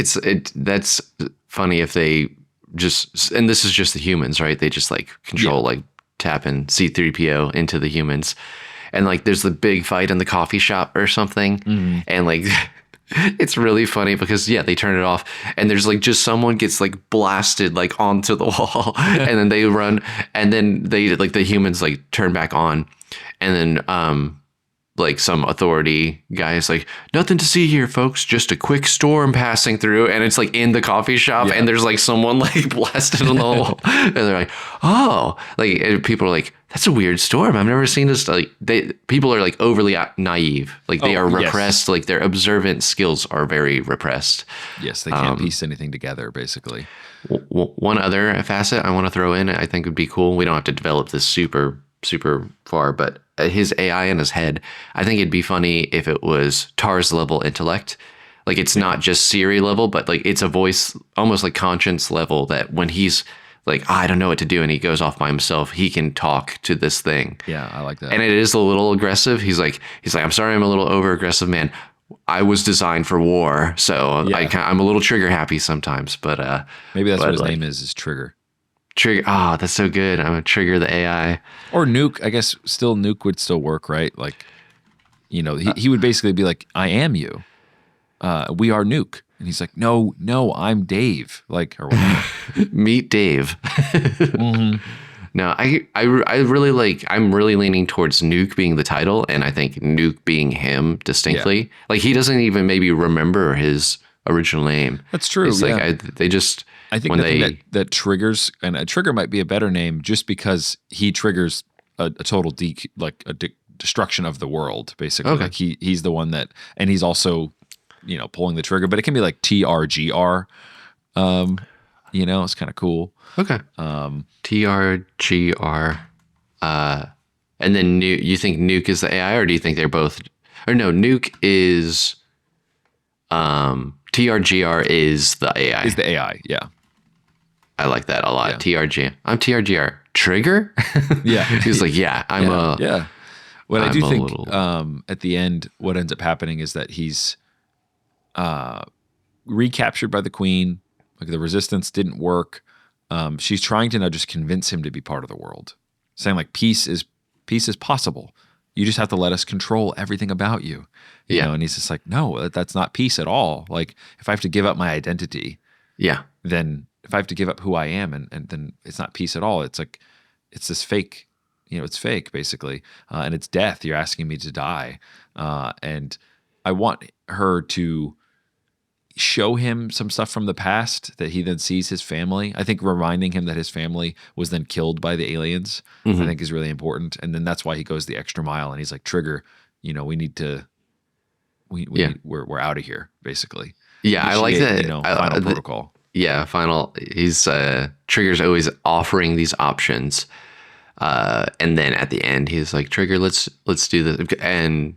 Speaker 1: that's funny if they just, and this is just the humans, right? They just like control, like tapping C-3PO into the humans. And like there's the big fight in the coffee shop or something. And like it's really funny because they turn it off and there's like just someone gets like blasted like onto the wall and then they run and then they like the humans like turn back on and then like some authority guy is like, nothing to see here, folks, just a quick storm passing through, and it's like in the coffee shop and there's like someone like blasted on the wall and they're like, oh, like, and people are like, that's a weird storm, I've never seen this. Like people are like overly naive, like they are repressed, like their observant skills are very repressed.
Speaker 2: Yes, they can't piece anything together, basically.
Speaker 1: One other facet I want to throw in, I think would be cool, we don't have to develop this super far, but his AI in his head, I think it'd be funny if it was Tar's level intellect. Like it's not just Siri level, but like it's a voice, almost like conscience level, that when he's like, I don't know what to do, and he goes off by himself, he can talk to this thing.
Speaker 2: Yeah, I like that.
Speaker 1: And it is a little aggressive. He's like, I'm sorry, I'm a little over aggressive, man. I was designed for war, so I'm a little trigger happy sometimes. But
Speaker 2: maybe that's what his name is Trigger.
Speaker 1: Trigger. Oh, that's so good. I'm gonna trigger the AI.
Speaker 2: Or Nuke. I guess Nuke would still work, right? Like, he would basically be like, I am you. We are Nuke. And he's like, no, I'm Dave. Like, or whatever.
Speaker 1: Meet Dave. No, I really like, I'm really leaning towards Nuke being the title, and I think Nuke being him distinctly. Yeah. Like he doesn't even maybe remember his original name.
Speaker 2: That's true.
Speaker 1: It's like they just,
Speaker 2: I think that triggers, and a trigger might be a better name just because he triggers a total destruction of the world, basically. Okay. Like he's the one that, and he's also, pulling the trigger, but it can be like TRGR. It's kind of cool.
Speaker 1: Okay. TRGR. And then you think Nuke is the AI, or do you think they're both, or no, Nuke is, TRGR is the AI.
Speaker 2: Is the AI, yeah.
Speaker 1: I like that a lot. Yeah. I'm TRGR. Trigger?
Speaker 2: Yeah.
Speaker 1: He's like, I'm
Speaker 2: What I do think at the end, what ends up happening is that he's recaptured by the Queen. Like the resistance didn't work. She's trying to now just convince him to be part of the world, saying like peace is possible. You just have to let us control everything about you. You know, and he's just like, no, that's not peace at all. Like if I have to give up my identity, then if I have to give up who I am, and then it's not peace at all. It's like, it's this fake, it's fake basically. And it's death. You're asking me to die. And I want her to, show him some stuff from the past that he then sees his family. I think reminding him that his family was then killed by the aliens, I think is really important. And then that's why he goes the extra mile and he's like, Trigger, we need to, we're out of here, basically.
Speaker 1: Yeah, I like that.
Speaker 2: Final protocol.
Speaker 1: Yeah, he's Trigger's always offering these options. And then at the end he's like, Trigger, let's do this. And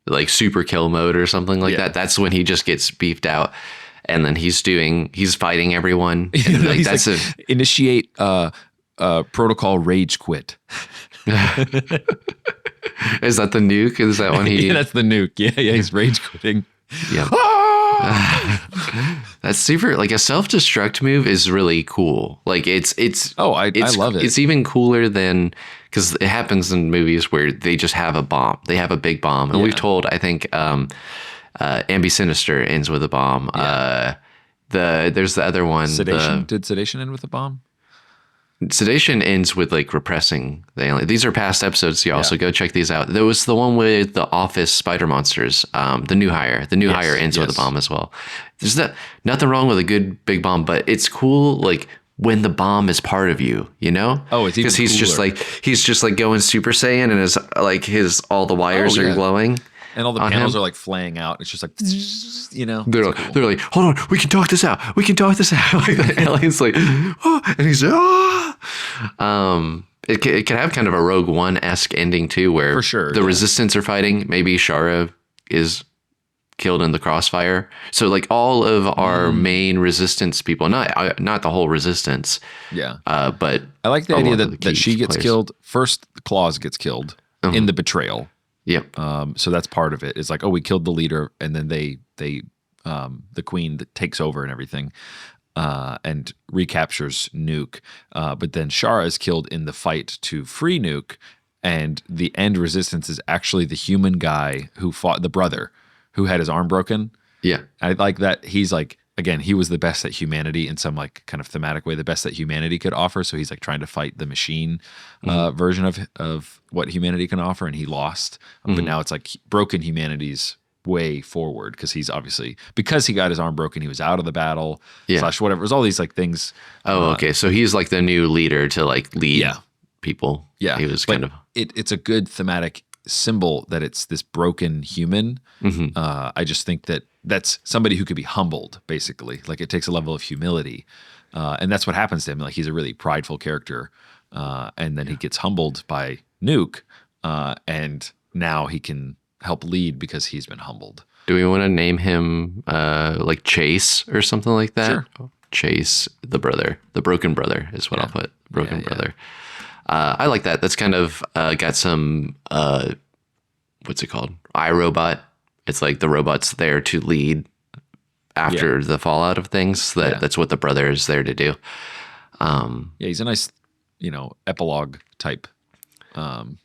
Speaker 1: like super kill mode or something like that. That's when he just gets beefed out. And then he's fighting everyone. And like, that's like,
Speaker 2: initiate protocol rage quit.
Speaker 1: Is that the nuke? Is that when he?
Speaker 2: Yeah, that's the nuke. Yeah, he's rage quitting.
Speaker 1: Yeah. That's super. Like a self-destruct move is really cool. Like it's.
Speaker 2: I love it.
Speaker 1: It's even cooler than, because it happens in movies where they just have a bomb. They have a big bomb, and we've told, I think, Ambi Sinister ends with a bomb.
Speaker 2: Yeah.
Speaker 1: There's the other one.
Speaker 2: Sedation. Did Sedation end with a bomb?
Speaker 1: Sedation ends with like repressing the alien. These are past episodes, y'all. So go check these out. There was the one with the Office spider monsters. The new hire. The new hire ends with a bomb as well. There's nothing wrong with a good big bomb, but it's cool like when the bomb is part of you,
Speaker 2: Oh, it's even
Speaker 1: because he's just like going Super Saiyan, and all the wires are glowing.
Speaker 2: And all the panels are like flaying out. It's just like,
Speaker 1: They're like, hold on, we can talk this out. Like the alien's like, oh, and he's like, oh. It could have kind of a Rogue One-esque ending too, where
Speaker 2: for sure,
Speaker 1: the Resistance are fighting. Maybe Shara is killed in the crossfire. So like all of our main Resistance people, not the whole Resistance.
Speaker 2: Yeah.
Speaker 1: But
Speaker 2: I like the idea that she gets killed. First, Claus gets killed in the betrayal.
Speaker 1: Yep.
Speaker 2: So that's part of it. It's like, oh, we killed the leader, and then the queen that takes over and everything, and recaptures Nuke. But then Shara is killed in the fight to free Nuke, and the end resistance is actually the human guy who fought the brother, who had his arm broken.
Speaker 1: Yeah.
Speaker 2: I like that. He's like, again, he was the best at humanity in some like kind of thematic way, the best that humanity could offer. So he's like trying to fight the machine version of what humanity can offer, and he lost. But now it's like broken humanity's way forward, because he's obviously, because he got his arm broken, he was out of the battle / whatever. There's all these like things.
Speaker 1: Oh, okay. So he's like the new leader to like lead people.
Speaker 2: Yeah.
Speaker 1: He was kind of.
Speaker 2: It's a good thematic symbol that it's this broken human. I just think that's somebody who could be humbled, basically. Like it takes a level of humility. And that's what happens to him. Like he's a really prideful character. And then he gets humbled by Nuke. And now he can help lead because he's been humbled.
Speaker 1: Do we want to name him like Chase or something like that?
Speaker 2: Sure.
Speaker 1: Chase, the brother. The broken brother is what I'll put. Broken brother. I like that. That's kind of got some, what's it called? iRobot. It's like the robot's there to lead after the fallout of things. That's what the brother is there to do.
Speaker 2: He's a nice, epilogue type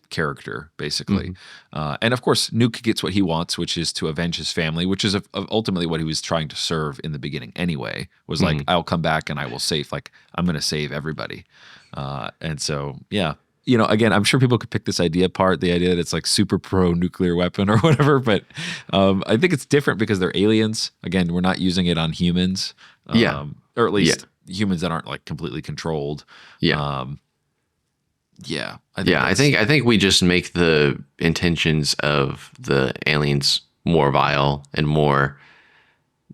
Speaker 2: character, basically. And of course, Nuke gets what he wants, which is to avenge his family, which is ultimately what he was trying to serve in the beginning anyway, was like, I'll come back and I will save, like, I'm going to save everybody. And so, again, I'm sure people could pick this idea apart, the idea that it's like super pro nuclear weapon or whatever, but I think it's different because they're aliens. Again, we're not using it on humans. Or at least humans that aren't like completely controlled. I
Speaker 1: think we just make the intentions of the aliens more vile and more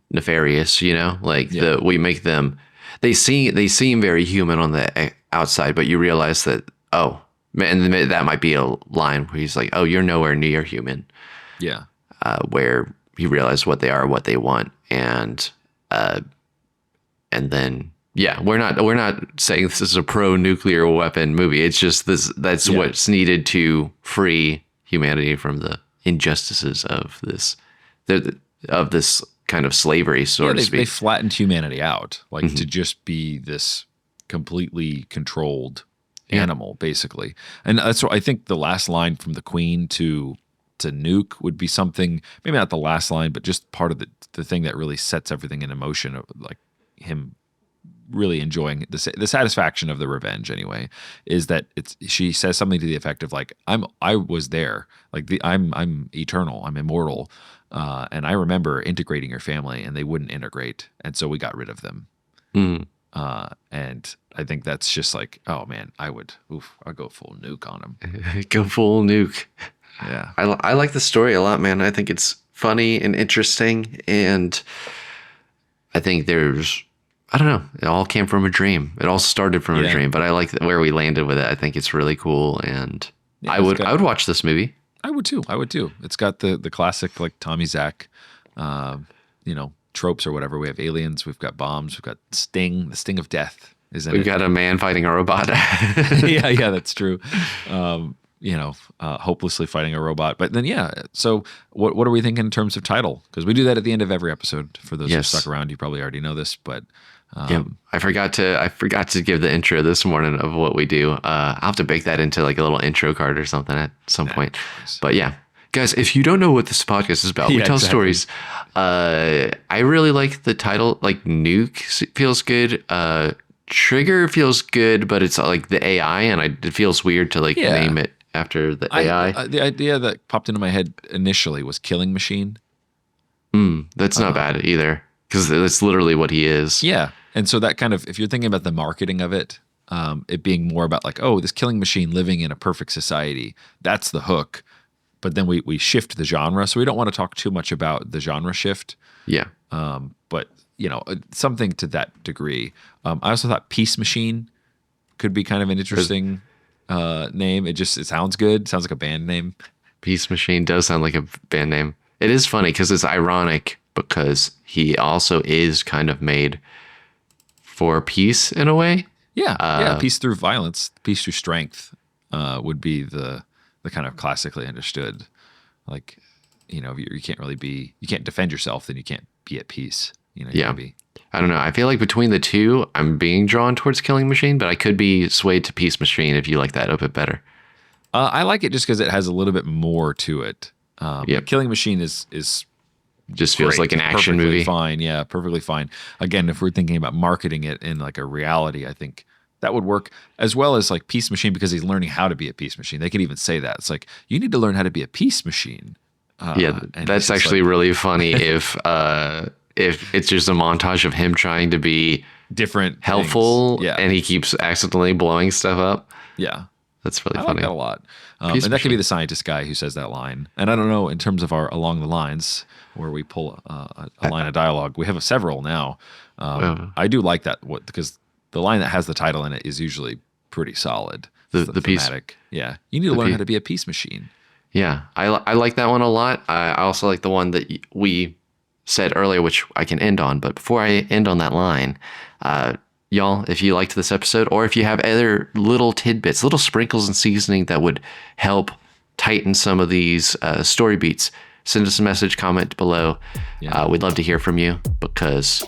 Speaker 1: nefarious, we make them, they seem very human on the outside, but you realize that, and that might be a line where he's like, oh, you're nowhere near human. Where you realize what they are, what they want. And then, we're not saying this is a pro-nuclear weapon movie. It's just that's what's needed to free humanity from the injustices of this kind of slavery, so to speak.
Speaker 2: They flattened humanity out, like to just be this completely controlled animal, basically. And that's what I think the last line from the Queen to Nuke would be something, maybe not the last line, but just part of the thing that really sets everything in motion, of like him really enjoying the satisfaction of the revenge anyway, is that she says something to the effect of like, I was there, like I'm eternal, I'm immortal, and I remember integrating your family, and they wouldn't integrate, and so we got rid of them.
Speaker 1: Mm.
Speaker 2: And I think that's just like, oh man, I'll go full nuke on him.
Speaker 1: Go full nuke.
Speaker 2: Yeah.
Speaker 1: I like the story a lot, man. I think it's funny and interesting, and I think I don't know, it all came from a dream. It all started from a dream, but I like where we landed with it. I think it's really cool, and I would watch this movie.
Speaker 2: I would too. It's got the classic like Tommy Zach, tropes or whatever. We have aliens, we've got bombs, we've got Sting, the Sting of Death. We've
Speaker 1: got a man fighting a robot.
Speaker 2: yeah, that's true. Hopelessly fighting a robot. But then, so what are we thinking in terms of title? Because we do that at the end of every episode. For those who stuck around, you probably already know this, but
Speaker 1: I forgot to give the intro this morning of what we do. I'll have to bake that into like a little intro card or something at some point. Nice. But yeah, guys, if you don't know what this podcast is about, we tell stories. I really like the title. Like Nuke feels good. Trigger feels good, but it's like the AI, and it feels weird to like name it after the AI.
Speaker 2: The idea that popped into my head initially was Killing Machine.
Speaker 1: That's not bad either, because that's literally what he is.
Speaker 2: Yeah. And so that kind of, if you're thinking about the marketing of it, it being more about like, oh, this killing machine living in a perfect society, that's the hook. But then we shift the genre. So we don't want to talk too much about the genre shift.
Speaker 1: Yeah.
Speaker 2: But, something to that degree. I also thought Peace Machine could be kind of an interesting name. It sounds good. It sounds like a band name.
Speaker 1: Peace Machine does sound like a band name. It is funny because it's ironic, because he also is kind of made for peace in a way.
Speaker 2: Yeah. Peace through violence, peace through strength would be the kind of classically understood. Like, you can't defend yourself, then you can't be at peace.
Speaker 1: I don't know. I feel like between the two, I'm being drawn towards Killing Machine, but I could be swayed to Peace Machine if you like that a bit better.
Speaker 2: I like it just because it has a little bit more to it. Killing Machine is
Speaker 1: just feels like an action movie.
Speaker 2: Fine, yeah, perfectly fine. Again, if we're thinking about marketing it in like a reality, I think that would work, as well as like Peace Machine, because he's learning how to be a peace machine. They could even say that. It's like, you need to learn how to be a peace machine.
Speaker 1: That's actually really funny if it's just a montage of him trying to be
Speaker 2: different,
Speaker 1: helpful, and he keeps accidentally blowing stuff up.
Speaker 2: Yeah.
Speaker 1: That's really
Speaker 2: I
Speaker 1: funny.
Speaker 2: like that a lot. And that could be the scientist guy who says that line. And I don't know, in terms of our Along the Lines, where we pull a line of dialogue, we have several now. I do like that, because the line that has the title in it is usually pretty solid.
Speaker 1: The piece.
Speaker 2: Yeah. You need to learn how to be a peace machine.
Speaker 1: Yeah. I like that one a lot. I also like the one that we said earlier, which I can end on. But before I end on that line, y'all, if you liked this episode, or if you have other little tidbits, little sprinkles and seasoning that would help tighten some of these story beats, send us a message, comment below. Yeah. We'd love to hear from you, because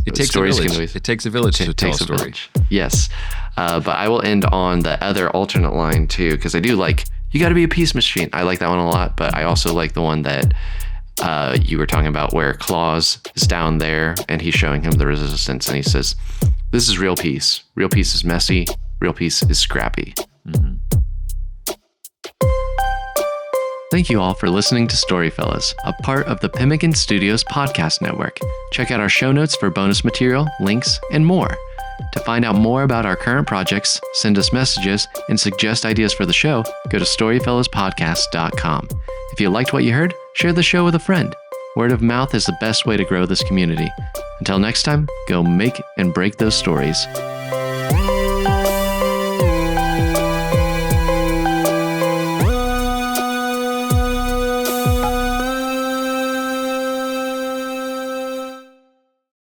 Speaker 2: it takes a village. It takes a village to tell a story.
Speaker 1: Yes. But I will end on the other alternate line too, because I do like, you got to be a peace machine. I like that one a lot, but I also like the one that you were talking about, where Claus is down there and he's showing him the resistance, and he says, this is real peace. Real peace is messy. Real peace is scrappy. Mm-hmm. Thank you all for listening to StoryFellas, a part of the Pemmican Studios podcast network. Check out our show notes for bonus material, links, and more. To find out more about our current projects, send us messages, and suggest ideas for the show, go to StoryFellasPodcast.com. If you liked what you heard, share the show with a friend. Word of mouth is the best way to grow this community. Until next time, go make and break those stories.